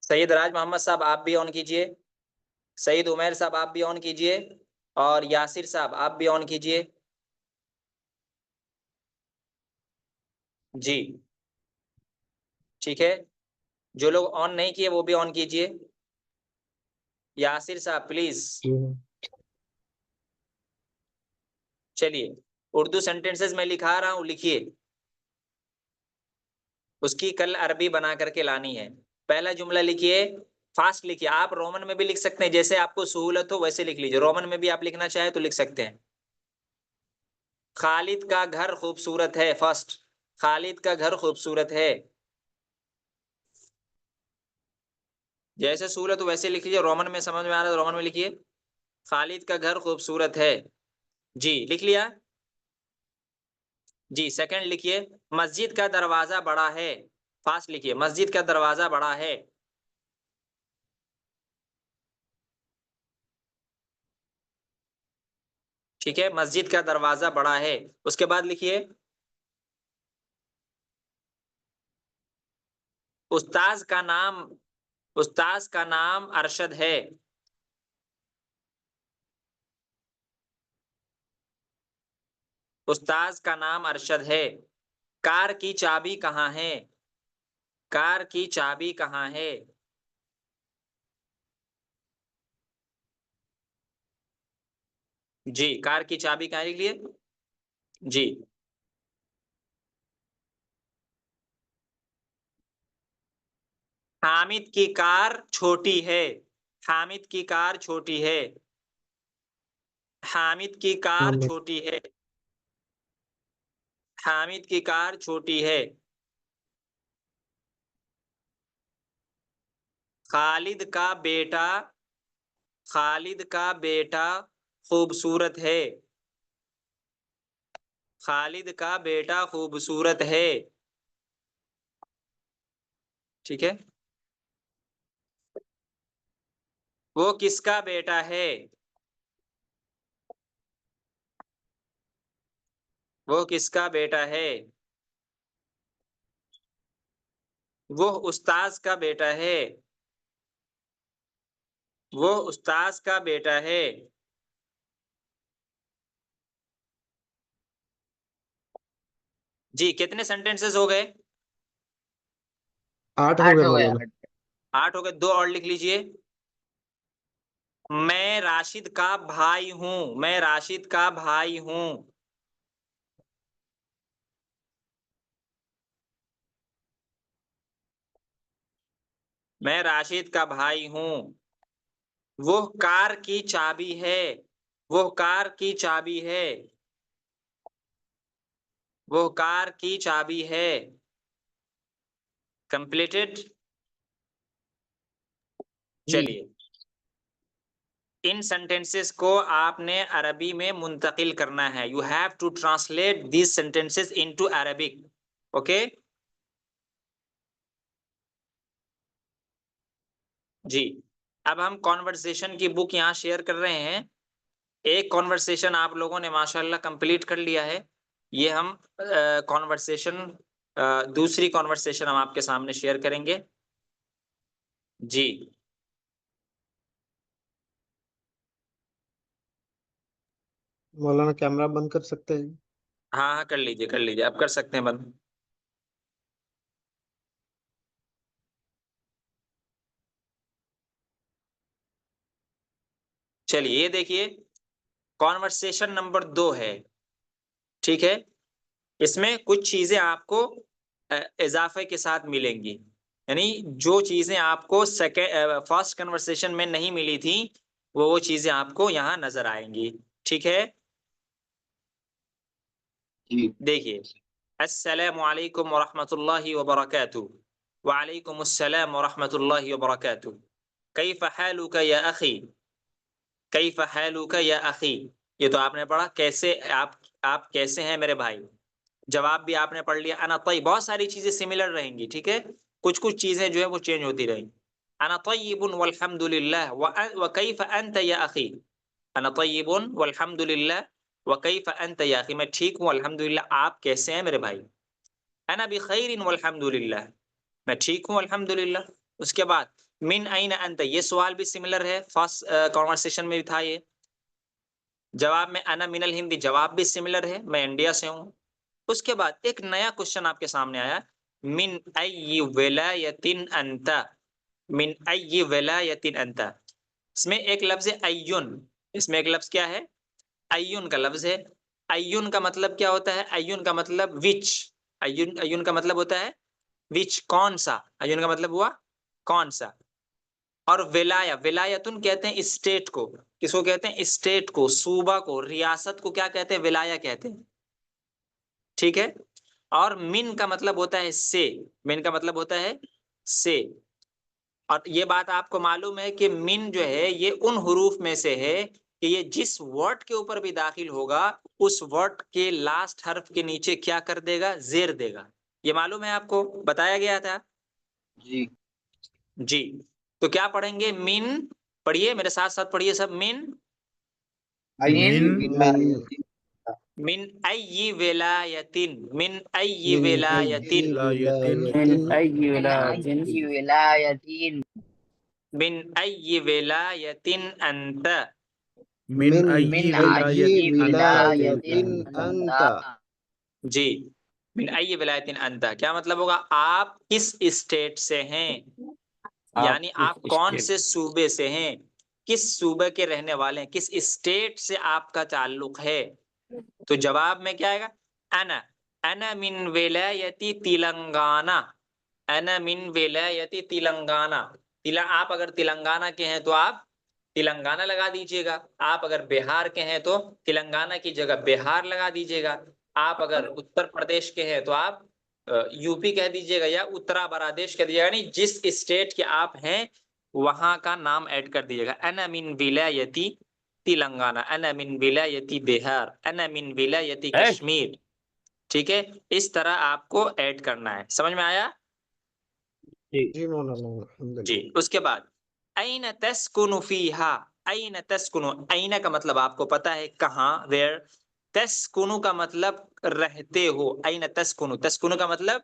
سید راج محمد صاحب آپ بھی آن کیجیے. سعید عمیر صاحب آپ بھی آن کیجیے. اور یاسر صاحب آپ بھی آن کیجیے. جی ٹھیک ہے، جو لوگ آن نہیں کیے وہ بھی آن کیجیے. یاسر صاحب پلیز. جی چلیے اردو سینٹینسز میں لکھا رہا ہوں, لکھیے. اس کی کل عربی بنا کر کے لانی ہے. پہلا جملہ لکھیے, فاسٹ لکھیے. آپ رومن میں بھی لکھ سکتے ہیں, جیسے آپ کو سہولت ہو ویسے لکھ لیجیے. رومن میں بھی آپ لکھنا چاہیں تو لکھ سکتے ہیں. خالد کا گھر خوبصورت ہے. فرسٹ, خالد کا گھر خوبصورت ہے. جیسے سہولت ہو ویسے لکھ لیجیے. رومن میں سمجھ میں آ رہا ہے رومن میں لکھیے. خالد کا گھر خوبصورت ہے. جی لکھ لیا. جی سیکنڈ لکھیے, مسجد کا دروازہ بڑا ہے. فاسٹ لکھیے, مسجد کا دروازہ بڑا ہے. ٹھیک ہے, مسجد کا دروازہ بڑا ہے. اس کے بعد لکھیے, استاذ کا نام ارشد ہے. استاذ کا نام ارشد ہے. کار کی چابی کہاں ہے؟ کار کی چابی کہاں ہے؟ جی کار کی چابی کہاں لکھ لیے. جی حامد کی کار چھوٹی ہے. حامد کی کار چھوٹی ہے. حامد کی کار حامد چھوٹی ہے. حامد کی کار چھوٹی ہے. خالد کا بیٹا خوبصورت ہے. خالد کا بیٹا خوبصورت ہے. ٹھیک ہے, وہ کس کا بیٹا ہے؟ وہ کس کا بیٹا ہے؟ وہ استاذ کا بیٹا ہے. وہ استاذ کا بیٹا ہے. جی کتنے سینٹینسز ہو گئے؟ 8 ہو 8 گئے ہو گیا. مولانا. 8 ہو گئے. 2 اور لکھ لیجئے. میں راشد کا بھائی ہوں. میں راشد کا بھائی ہوں. میں راشد کا بھائی ہوں. وہ کار کی چابی ہے. وہ کار کی چابی ہے. وہ کار کی چابی ہے. کمپلیٹڈ. جی چلیے ان سینٹینسز کو آپ نے عربی میں منتقل کرنا ہے. You have to translate these sentences into Arabic. Okay جی. اب ہم کانورسیشن کی بک یہاں شیئر کر رہے ہیں. ایک کانورسیشن آپ لوگوں نے ماشاءاللہ کمپلیٹ کر لیا ہے. یہ ہم کانورسیشن دوسری کانورسیشن ہم آپ کے سامنے شیئر کریں گے. جی مولانا کیمرہ بند کر سکتے ہیں؟ ہاں ہاں کر لیجیے آپ کر سکتے ہیں بند. چلیے یہ دیکھیے کانورسیشن نمبر 2 ہے. ٹھیک ہے, اس میں کچھ چیزیں آپ کو اضافے کے ساتھ ملیں گی. یعنی جو چیزیں آپ کو فرسٹ کنورسیشن میں نہیں ملی تھی وہ چیزیں آپ کو یہاں نظر آئیں گی. ٹھیک ہے, دیکھیے السلام علیکم ورحمۃ اللہ وبرکاتہ. وعلیکم السلام ورحمۃ اللہ وبرکاتہ. کیف حالک یا اخی. کیف حالک یا اخی. یہ تو آپ نے پڑھا کیسے آپ کیسے ہیں میرے بھائی. جواب بھی آپ نے پڑھ لیا انا طیب. بہت ساری چیزیں سملر رہیں گی. ٹھیک ہے, کچھ چیزیں جو ہے وہ چینج ہوتی رہیں. انا طیب والحمد للہ وکیف انت یا اخی. انا طیب والحمد للہ وکیف انت یا اخی. میں ٹھیک ہوں الحمدللہ. آپ کیسے ہیں میرے بھائی. انا بخیر والحمد للہ. میں ٹھیک ہوں الحمدللہ. اس کے بعد من این انت. یہ سوال بھی سملر ہے, فرسٹ کانورسیشن میں بھی تھا یہ. جواب میں انا من الہند. جواب بھی سملر ہے, میں انڈیا سے ہوں. اس کے بعد ایک نیا کوشچن آپ کے سامنے آیا, من ای ولایت انت. من ای ولایت انت. اس میں ایک لفظ ہے ایون، اس میں ایک لفظ کیا ہے؟ ایون کا لفظ ہے. ایون کا مطلب کیا ہوتا ہے؟ ایون کا مطلب وچ. ایون کا مطلب ہوتا ہے وچ، کون سا. ایون کا مطلب ہوا کون سا. اور ولایتن کہتے ہیں اسٹیٹ کو. کس کو کہتے ہیں؟ اسٹیٹ کو، صوبہ کو، ریاست کو کیا کہتے ہیں؟ ولایہ کہتے ہیں. ٹھیک ہے. اور من کا مطلب ہوتا ہے سے. من کا مطلب ہوتا ہے سے. اور یہ بات آپ کو معلوم ہے کہ من جو ہے یہ ان حروف میں سے ہے کہ یہ جس ورڈ کے اوپر بھی داخل ہوگا اس ورڈ کے لاسٹ حرف کے نیچے کیا کر دے گا؟ زیر دے گا. یہ معلوم ہے آپ کو، بتایا گیا تھا. جی جی. تو کیا پڑھیں گے؟ من. پڑھیے میرے ساتھ ساتھ پڑھیے سب. من. من ای ولایتن. من ای من ولایتن. أي ولاية أي ولاية من ای ولایتن انت. من من أي أي ولاية ولاية أنت. أنت. جی. من ای ولایتن انت کیا مطلب ہوگا؟ آپ کس اسٹیٹ سے ہیں، یعنی آپ کون سے صوبے سے ہیں، کس صوبے کے رہنے والے ہیں، کس اسٹیٹ سے آپ کا تعلق ہے. تو جواب میں کیا آئے گا؟ انا من ولایتی تلنگانہ. انا من ولایتی تلنگانہ. آپ اگر تلنگانہ کے ہیں تو آپ تلنگانہ لگا دیجئے گا. آپ اگر بہار کے ہیں تو تلنگانہ کی جگہ بہار لگا دیجئے گا. آپ اگر اتر پردیش کے ہیں تو آپ یو پی کہہ دیجئے گا یا اترا پردیش کہہ دیجئے گا. یعنی جس اسٹیٹ کے آپ ہیں وہاں کا نام ایڈ کر دیجئے گا. انا من ولایتی تلنگانہ، انا من ولایتی بہار، انا من ولایتی کشمیر. ٹھیک ہے. اس طرح آپ کو ایڈ کرنا ہے. سمجھ میں آیا؟ جی مولانا الحمد جی. للہ. اس کے بعد این تسکن فیہا. این تسکن، این کا مطلب آپ کو پتا ہے کہاں، ویئر. تسکن کا مطلب رہتے ہو. این تسکن، تسکن کا مطلب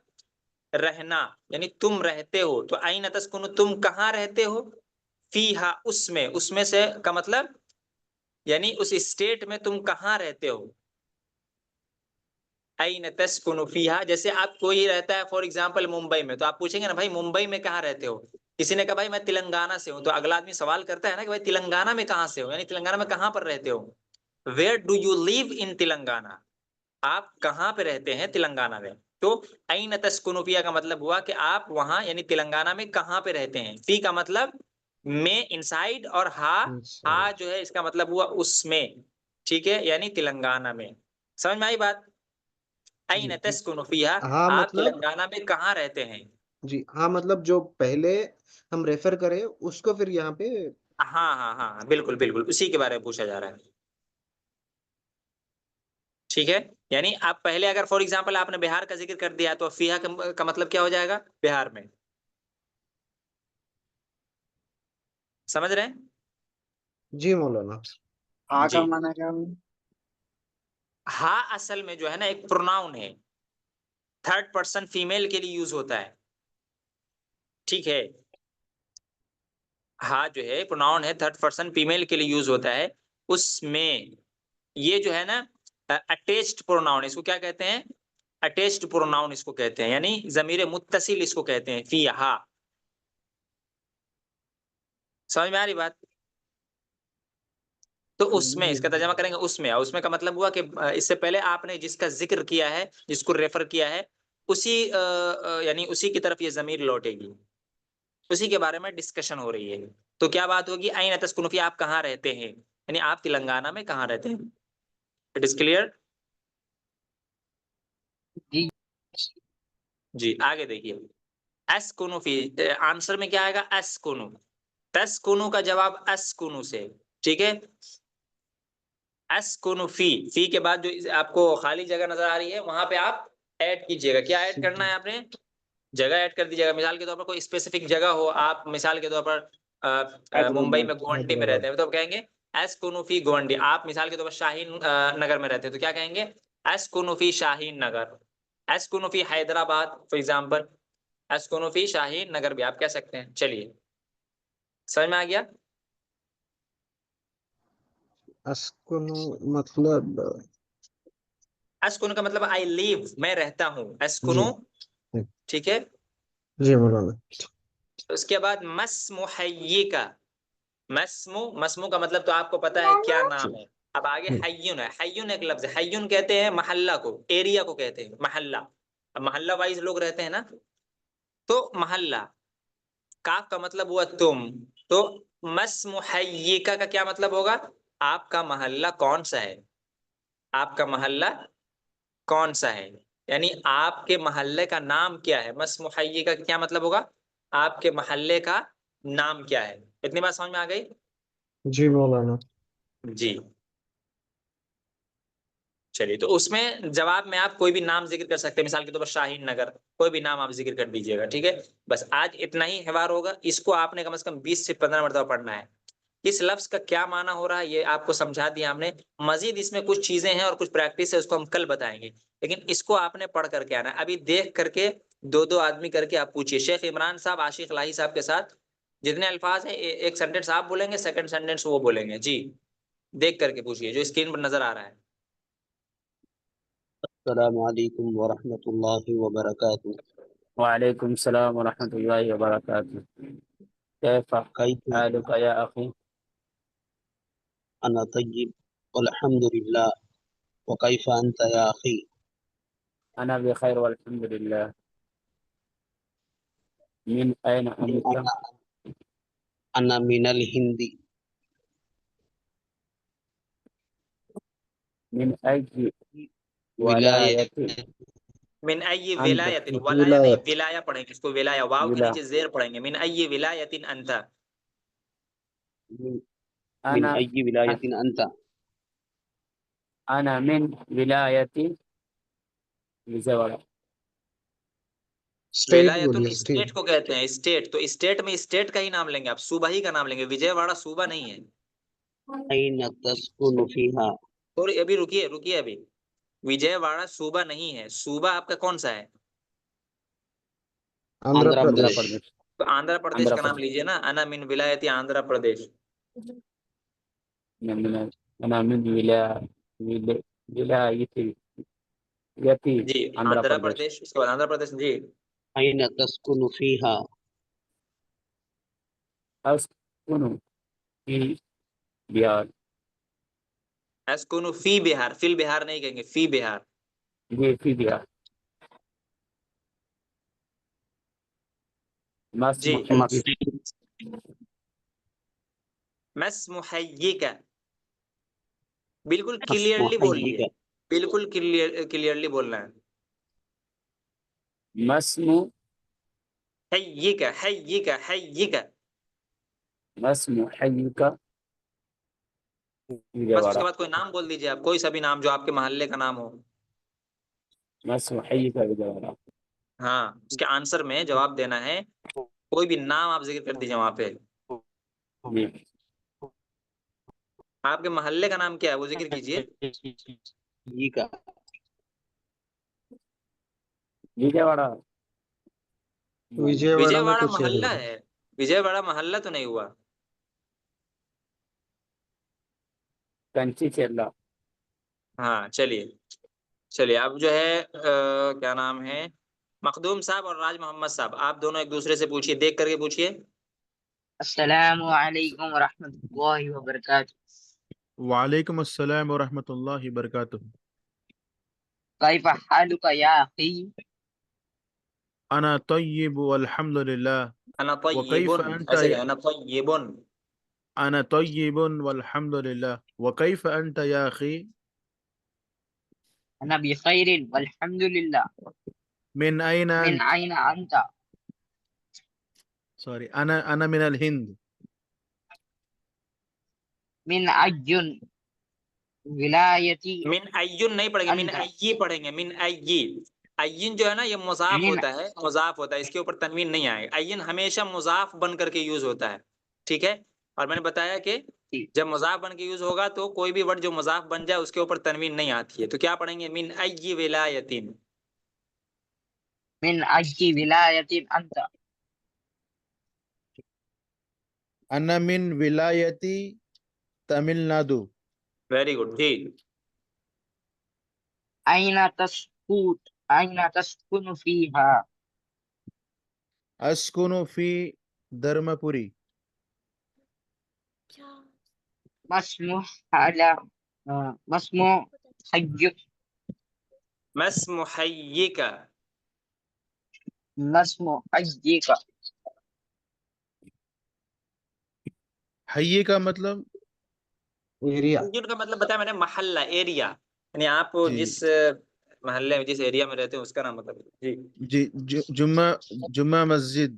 رہنا، یعنی تم رہتے ہو. تو این تسکن، تم کہاں رہتے ہو؟ فیہا، اس میں. اس میں سے کا مطلب یعنی اس اسٹیٹ میں تم کہاں رہتے ہو. این تسکن فیہا، جیسے آپ کوئی رہتا ہے فار ایگزامپل ممبئی میں، تو آپ پوچھیں گے نا بھائی ممبئی میں کہاں رہتے ہو. کسی نے کہا بھائی میں تلنگانہ سے ہوں، تو اگلا آدمی سوال کرتا ہے نا کہ بھائی تلنگانہ میں کہاں سے ہو، یعنی تلنگانہ میں کہاں پر رہتے ہو. ویئر ڈو یو لیو ان تلنگانہ، آپ کہاں پہ رہتے ہیں تلنگانہ میں. تو این تسکن فیہا کا مطلب ہوا کہ آپ وہاں یعنی تلنگانہ میں کہاں پہ رہتے ہیں. فی کا مطلب میں انسائیڈ، اور ہا جو ہے اس کا مطلب ہوا اس میں. ٹھیک ہے، یعنی تلنگانہ میں. سمجھ میں آئی بات؟ این تسکن فیہا، ہاں آپ مطلب، تلنگانہ میں کہاں رہتے ہیں. جی ہاں مطلب جو پہلے ہم ریفر کریں اس کو پھر یہاں پہ. ہاں ہاں ہاں بالکل بالکل، اسی کے بارے میں پوچھا جا رہا ہے. ٹھیک ہے. یعنی آپ پہلے اگر فار ایگزامپل آپ نے بہار کا ذکر کر دیا تو فیہا کا مطلب کیا ہو جائے گا؟ بہار میں. سمجھ رہے ہیں؟ جی مولانا. ہاں جی. کا معنی کیا ہوا؟ ہاں اصل میں جو ہے نا ایک پروناؤن ہے، تھرڈ پرسن فیمیل کے لیے یوز ہوتا ہے. ٹھیک ہے. ہاں جو ہے پروناؤن ہے، تھرڈ پرسن فیمیل کے لیے یوز ہوتا ہے. اس میں یہ جو ہے نا اٹیچڈ پروناؤن، اس کو کیا کہتے ہیں؟ اٹیچڈ پروناؤن اس کو کہتے ہیں، یعنی ضمیر متصل اس کو کہتے ہیں. فیہا. سمجھ میں آ رہی بات؟ تو اس میں اس کا ترجمہ کریں گے اس میں. اور اس میں کا مطلب ہوا کہ اس سے پہلے آپ نے جس کا ذکر کیا ہے، جس کو ریفر کیا ہے، اسی یعنی اسی کی طرف یہ ضمیر لوٹے گی، اسی کے بارے میں ڈسکشن ہو رہی ہے. تو کیا بات ہوگی؟ این تسکن فیہا، آپ کہاں رہتے ہیں، یعنی آپ تلنگانہ میں کہاں رہتے ہیں. It is clear? جی جی. آگے دیکھیے. اسکنو فی، آنسر میں کیا آئے گا؟ اسکنو. تسکنو کا جواب اسکنو سے. ٹھیک ہے. اسکنو فی، فی کے بعد جو آپ کو خالی جگہ نظر آ رہی ہے وہاں پہ آپ ایڈ کیجئے گا. کیا ایڈ کرنا ہے آپ نے؟ جگہ ایڈ کر دیجیے گا. مثال کے طور پر کوئی اسپیسیفک جگہ ہو، آپ مثال کے طور پر ممبئی میں گوانڈی میں رہتے ہیں تو کہیں گے اسکنو فی گوانڈی. آپ مثال کے طور پر شاہین نگر میں رہتے ہیں تو کیا کہیں گے؟ اسکنو فی شاہین نگر. اسکنو فی حیدرآباد فار ایگزامپل، اسکنو فی شاہین نگر بھی آپ کہہ سکتے ہیں. چلیے سمجھ میں آ گیا؟ اسکنو مطلب، اسکنو کا مطلب آئی لیو، میں رہتا ہوں. اسکنو. جی ٹھیک ہے. جی مولانا. اس کے بعد مس محیی کا، مسمو، مسمو کا مطلب تو آپ کو پتا ہے کیا نام ہے. اب آگے حیون ہے. حیون ایک لفظ ہے. حیون کہتے ہیں محلہ کو، ایریا کو کہتے ہیں محلہ. اب محلہ وائز لوگ رہتے ہیں نا، تو محلہ. کاف کا مطلب ہوا تم. تو مسمو حییکا کا کیا مطلب ہوگا؟ آپ کا محلہ کون سا ہے، آپ کا محلہ کون سا ہے، یعنی آپ کے محلے کا نام کیا ہے. مسمو حییکا کا کیا مطلب ہوگا؟ آپ کے محلے کا نام کیا ہے. اتنی بات سمجھ میں آ گئی؟ جی مولانا. جی چلیے. تو اس میں جواب میں آپ کوئی بھی نام ذکر کر سکتے ہیں، مثال کے طور پر شاہین نگر، کوئی بھی نام آپ ذکر کر دیجیے گا. ٹھیک ہے، بس آج اتنا ہی حوار ہوگا. اس کو آپ نے کم از کم 20 سے 15 مرتبہ پڑھنا ہے. اس لفظ کا کیا معنی ہو رہا ہے یہ آپ کو سمجھا دیا ہم نے. مزید اس میں کچھ چیزیں ہیں اور کچھ پریکٹس ہے، اس کو ہم کل بتائیں گے. لیکن اس کو آپ نے پڑھ کر کے آنا ہے. ابھی دیکھ کر کے دو دو آدمی کر کے آپ پوچھیے. شیخ عمران صاحب، عاشق الہی صاحب کے ساتھ جتنے الفاظ ہیں، ایک سینٹینس آپ بولیں گے، سیکنڈ سینٹینس وہ بولیں گے. جی دیکھ کر کے پوچھیے جو اسکرین پر نظر آ رہا ہے. السلام علیکم ورحمۃ اللہ وبرکاتہ. وعلیکم السلام ورحمۃ اللہ وبرکاتہ. کیف کیف حالک یا اخی؟ انا طیب والحمد للہ وکیف انت یا اخی؟ انا بخیر والحمد للہ. من این انت؟ انا من الہند. من ای ولایت. ولایت من ای انت؟ ولایت، ولایا نہیں ولایت. ولایا پڑھیں گے اس کو. ولایا واو کے ولا نیچے زیر پڑھیں گے. من ای ولایت انت. من انا ای ولایت انت؟ انا من ولایت وجے. اسٹیٹ ولایتن بولیے اسٹیٹ. اسٹیٹ کو کہتے ہیں. اسٹیٹ تو اسٹیٹ میں اسٹیٹ کا ہی نام لیں گے آپ، صوبہ ہی کا نام لیں گے. وجے واڑا صوبہ نہیں ہے. این تسکن فیہا؟ اور ابھی رکیے رکیے، ابھی وجے واڑا صوبہ نہیں ہے. صوبہ آپ کا کون سا ہے؟ آندھرا آندھرا آندھرا پردیش. پردیش. پردیش. تو آندھرا پردیش آندھرا کا نام پردیش. لیجئے نا. انا من ولایت آندھرا پردیش. انا من ولایت یتی جی آندھرا آندھرا پردیش. پردیش. اس کے بعد آندھرا پردیش. جی این تسکن فیہا؟ اسکن فی بہار. اسکن فی بہار. فی البہار نہیں کہیں گے، فی بہار. یہ فی بہار. جی مسمحیک. مس محیک، بالکل کلیئرلی بولیے، مسمحیک. بالکل کلیئرلی بولنا ہے. مسمحیک. حیک حیک حیک. مسمحیک وجے بس اس کے واڑا. بعد کوئی نام بول دیجیے آپ، کوئی سا بھی نام جو آپ کے محلے کا نام ہو. مسمحیک وجے واڑا. ہاں اس کے آنسر میں جواب دینا ہے. کوئی بھی نام آپ ذکر کر دیجیے وہاں پہ. جی آپ کے محلے کا نام کیا ہے وہ ذکر کیجیے. یہ کا وجے واڑا. وجے وجے واڑا میں واڑا کچھ ہے محلہ نہیں. ہے. وجے واڑا محلہ تو نہیں ہوا. کنچی چیلا. ہاں چلیے چلیے. اب جو ہے کیا نام ہے، مخدوم صاحب اور راج محمد صاحب، آپ دونوں ایک دوسرے سے پوچھیے، دیکھ کر کے پوچھیے. السلام علیکم ورحمۃ اللہ وبرکاتہ. وعلیکم السلام ورحمۃ اللہ وبرکاتہ. کیف حالک یا اخی؟ انا طیب والحمد للہ. انا طیب، وکیف انت ایسے کہ انا طیب. انا طیب والحمد للہ. وکیف انت یا اخی؟ انا بخیر والحمد للہ. من این من انت؟ عین انت؟ سوری، انا من الہند. من عین ولایتی من ایون نہیں پڑھیں گے، من انت؟ ای پڑھیں گے. من ای. این جو ہے نا یہ مضاف من ہوتا ہے، مضاف ہوتا ہے، اس کے اوپر تنوین نہیں آئے گا. این ہمیشہ مضاف بن کر کے یوز ہوتا ہے. ٹھیک ہے، اور میں نے بتایا کہ جب مضاف بن کے یوز ہوگا تو کوئی بھی ورڈ جو مضاف بن جائے اس کے اوپر تنوین نہیں آتی ہے. تو کیا پڑھیں گے؟ من ای ولایتین. من ای ولایتی انت؟ انا من ولایتی تمل ناڈو. Very good. جی این تسکن فیہا؟ اسکن فی دھرمپوری. مسمو على مسمو حي مسم حيك. مسمو حيك حیے کا مطلب ایریا. حیون کا مطلب بتایا میں نے محلہ ایریا، یعنی آپ جی جس محلے میں جس ایریا میں رہتے ہیں اس کا نام مطلب جی. جی جمعہ مسجد.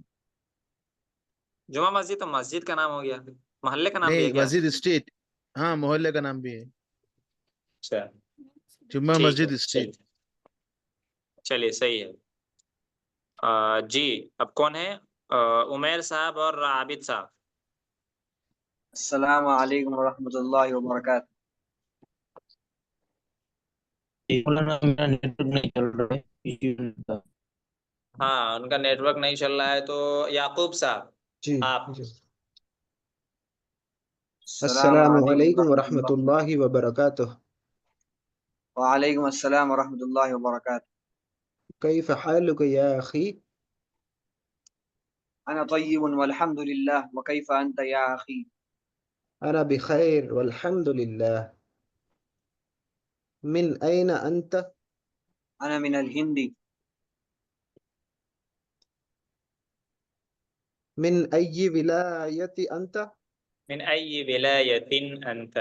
جمعہ مسجد تو مسجد کا نام ہو گیا، محلے کا نام بھی ہے نہیں کیا؟ مسجد اسٹیٹ، ہاں محلے کا نام بھی ہے. اچھا جمعہ ٹھیک ہے، مسجد اسٹیٹ. چلیے صحیح ہے. جی اب کون ہے؟ عمیر صاحب اور عابد صاحب. السلام علیکم ورحمۃ اللہ وبرکاتہ. مولانا میرا نیٹ ورک نہیں چل رہا ہے. ہاں ان کا نیٹ ورک نہیں چل رہا ہے. تو یعقوب صاحب جی آپ. جی. السلام السلام علیکم علیکم ورحمۃ ورحمۃ اللہ. اللہ وبرکاتہ. وعلیکم السلام ورحمۃ اللہ وبرکاتہ. كيف حالك يا أخي؟ انا طیب والحمد للہ وکیف انت یا اخی. أنا بخير والحمد لله. من أين أنت؟ انا من الہند. من أي ولاية أنت؟ من أي ولاية أنت؟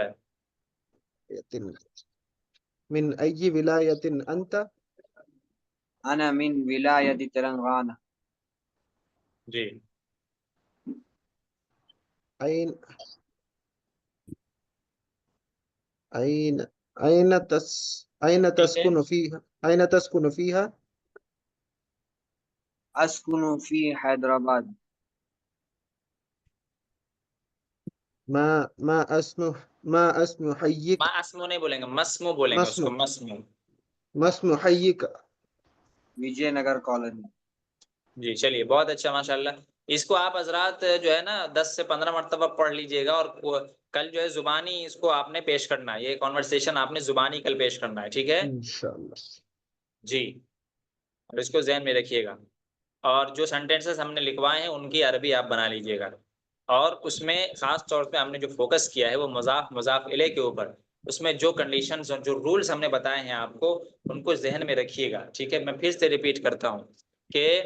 من أي ولاية أنت؟ انا من ولایت تلنگانہ. جی أين أين أين ٹھیک ہے. تسكن فيها؟ أين تسكن فيها؟ اسکن فی حیدرآباد. ما اسم حيك؟ ما اسمو نہیں بولیں گے، مسمو بولیں گے اس کو، مسمو. ما اسم حيك؟ وجے نگر کالونی. جی چلیے بہت اچھا ماشاء اللہ. اس کو آپ حضرات جو ہے نا 10 سے 15 مرتبہ پڑھ لیجئے گا، اور کل جو ہے زبانی اس کو آپ نے پیش کرنا ہے. یہ کانورسیشن آپ نے زبانی کل پیش کرنا ہے، ٹھیک ہے انشاءاللہ. جی. اور اس کو ذہن میں رکھیے گا. اور جو سینٹینسز ہم نے لکھوائے ہیں ان کی عربی آپ بنا لیجئے گا. اور اس میں خاص طور پہ ہم نے جو فوکس کیا ہے وہ مضاف مضاف الیہ کے اوپر. اس میں جو کنڈیشنز اور جو رولز ہم نے بتائے ہیں آپ کو، ان کو ذہن میں رکھیے گا، ٹھیک ہے. میں پھر سے ریپیٹ کرتا ہوں کہ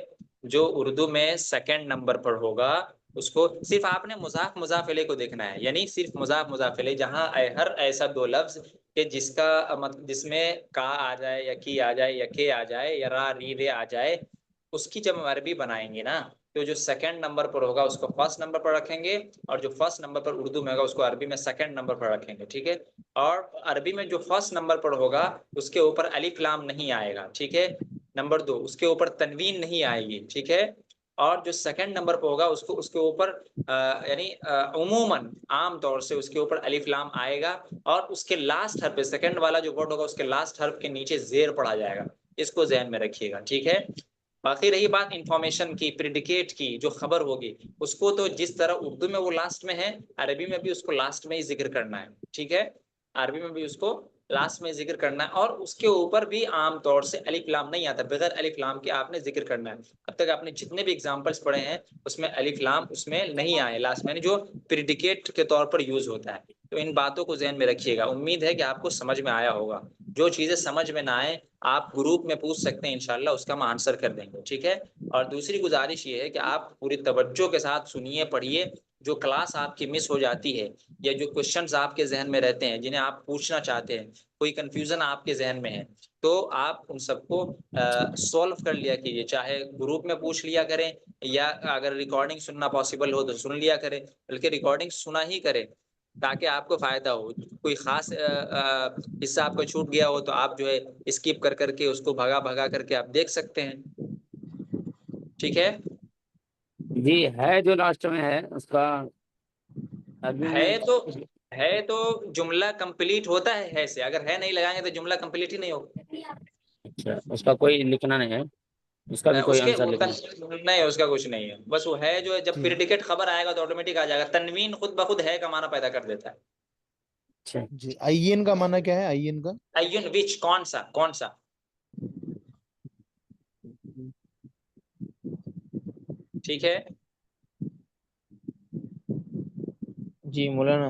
جو اردو میں سیکنڈ نمبر پر ہوگا اس کو صرف آپ نے مضاف مضاف الیہ کو دیکھنا ہے، یعنی صرف مضاف مضاف الیہ، جہاں ہر ایسا دو لفظ کہ جس کا جس میں کا آ جائے یا کی آ جائے یا کے آ جائے یا را ری رے آ جائے، اس کی جب ہم عربی بنائیں گے نا تو جو سیکنڈ نمبر پر ہوگا اس کو فرسٹ نمبر پر رکھیں گے، اور جو فرسٹ نمبر پر اردو میں ہوگا اس کو عربی میں سیکنڈ نمبر پر رکھیں گے، ٹھیک ہے. اور عربی میں جو فرسٹ نمبر پر ہوگا اس کے اوپر الف لام نہیں آئے گا، ٹھیک ہے. نمبر 2 اس کے اوپر تنوین نہیں آئے گی، ٹھیک ہے. اور جو سیکنڈ نمبر پہ ہوگا اس کے اوپر یعنی عموماً عام طور سے اس کے اوپر الف لام آئے گا، اور اس کے لاسٹ حرف پہ سیکنڈ والا جو ورڈ ہوگا اس کے لاسٹ حرف کے نیچے زیر پڑا جائے گا. اس کو ذہن میں رکھیے گا، ٹھیک ہے. باقی رہی بات انفارمیشن کی، پریڈیکیٹ کی، جو خبر ہوگی اس کو تو جس طرح اردو میں وہ لاسٹ میں ہے، عربی میں بھی اس کو لاسٹ میں ہی ذکر کرنا ہے، ٹھیک ہے. عربی میں بھی اس کو لاسٹ میں ذکر کرنا ہے، اور اس کے اوپر بھی عام طور سے الف لام نہیں آتا، بغیر الف لام کے آپ نے ذکر کرنا ہے. اب تک آپ نے جتنے بھی ایگزامپلس پڑھے ہیں اس میں الف لام اس میں نہیں آئے لاسٹ میں، جو پریڈیکیٹ کے طور پر یوز ہوتا ہے. تو ان باتوں کو ذہن میں رکھیے گا. امید ہے کہ آپ کو سمجھ میں آیا ہوگا. جو چیزیں سمجھ میں نہ آئے آپ گروپ میں پوچھ سکتے ہیں، انشاءاللہ اس کا ہم آنسر کر دیں گے، ٹھیک ہے. اور دوسری گزارش یہ ہے کہ آپ پوری توجہ کے ساتھ سنیے، پڑھیے. جو کلاس آپ کی مس ہو جاتی ہے یا جو کوشچنز آپ کے ذہن میں رہتے ہیں جنہیں آپ پوچھنا چاہتے ہیں، کوئی کنفیوژن آپ کے ذہن میں ہے، تو آپ ان سب کو سولو کر لیا کیجیے. چاہے گروپ میں پوچھ لیا کریں، یا اگر ریکارڈنگ سننا پاسبل ہو تو سن لیا کریں، بلکہ ریکارڈنگ سنا ہی کریں تاکہ آپ کو فائدہ ہو. کوئی خاص حصہ آپ کا چھوٹ گیا ہو تو آپ جو ہے اسکپ کر کر کے اس کو بھگا بھگا کر کے آپ دیکھ سکتے ہیں، ٹھیک ہے. جی ہے جو لاسٹ میں ہے اس کا عربی میں ہے تو جملہ کمپلیٹ ہوتا ہے سے، اگر ہے نہیں لگائیں گے تو جملہ کمپلیٹ ہی نہیں ہوگا. اچھا اس کا کوئی لکھنا نہیں ہے، اس کا بھی کوئی اس کے آنسر لکھنا نہیں، اس کا کچھ نہیں ہے. بس وہ ہے جو ہے جب جی پریڈیکیٹ خبر آئے گا تو آٹومیٹک آ جائے گا. تنوین خود بخود ہے کا معنی پیدا کر دیتا ہے. اچھا جی عین کا معنی کیا ہے؟ عین کا ایون وچ، کون سا کون سا. ٹھیک ہے. جی مولانا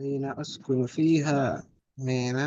أين أسكن فيها مينا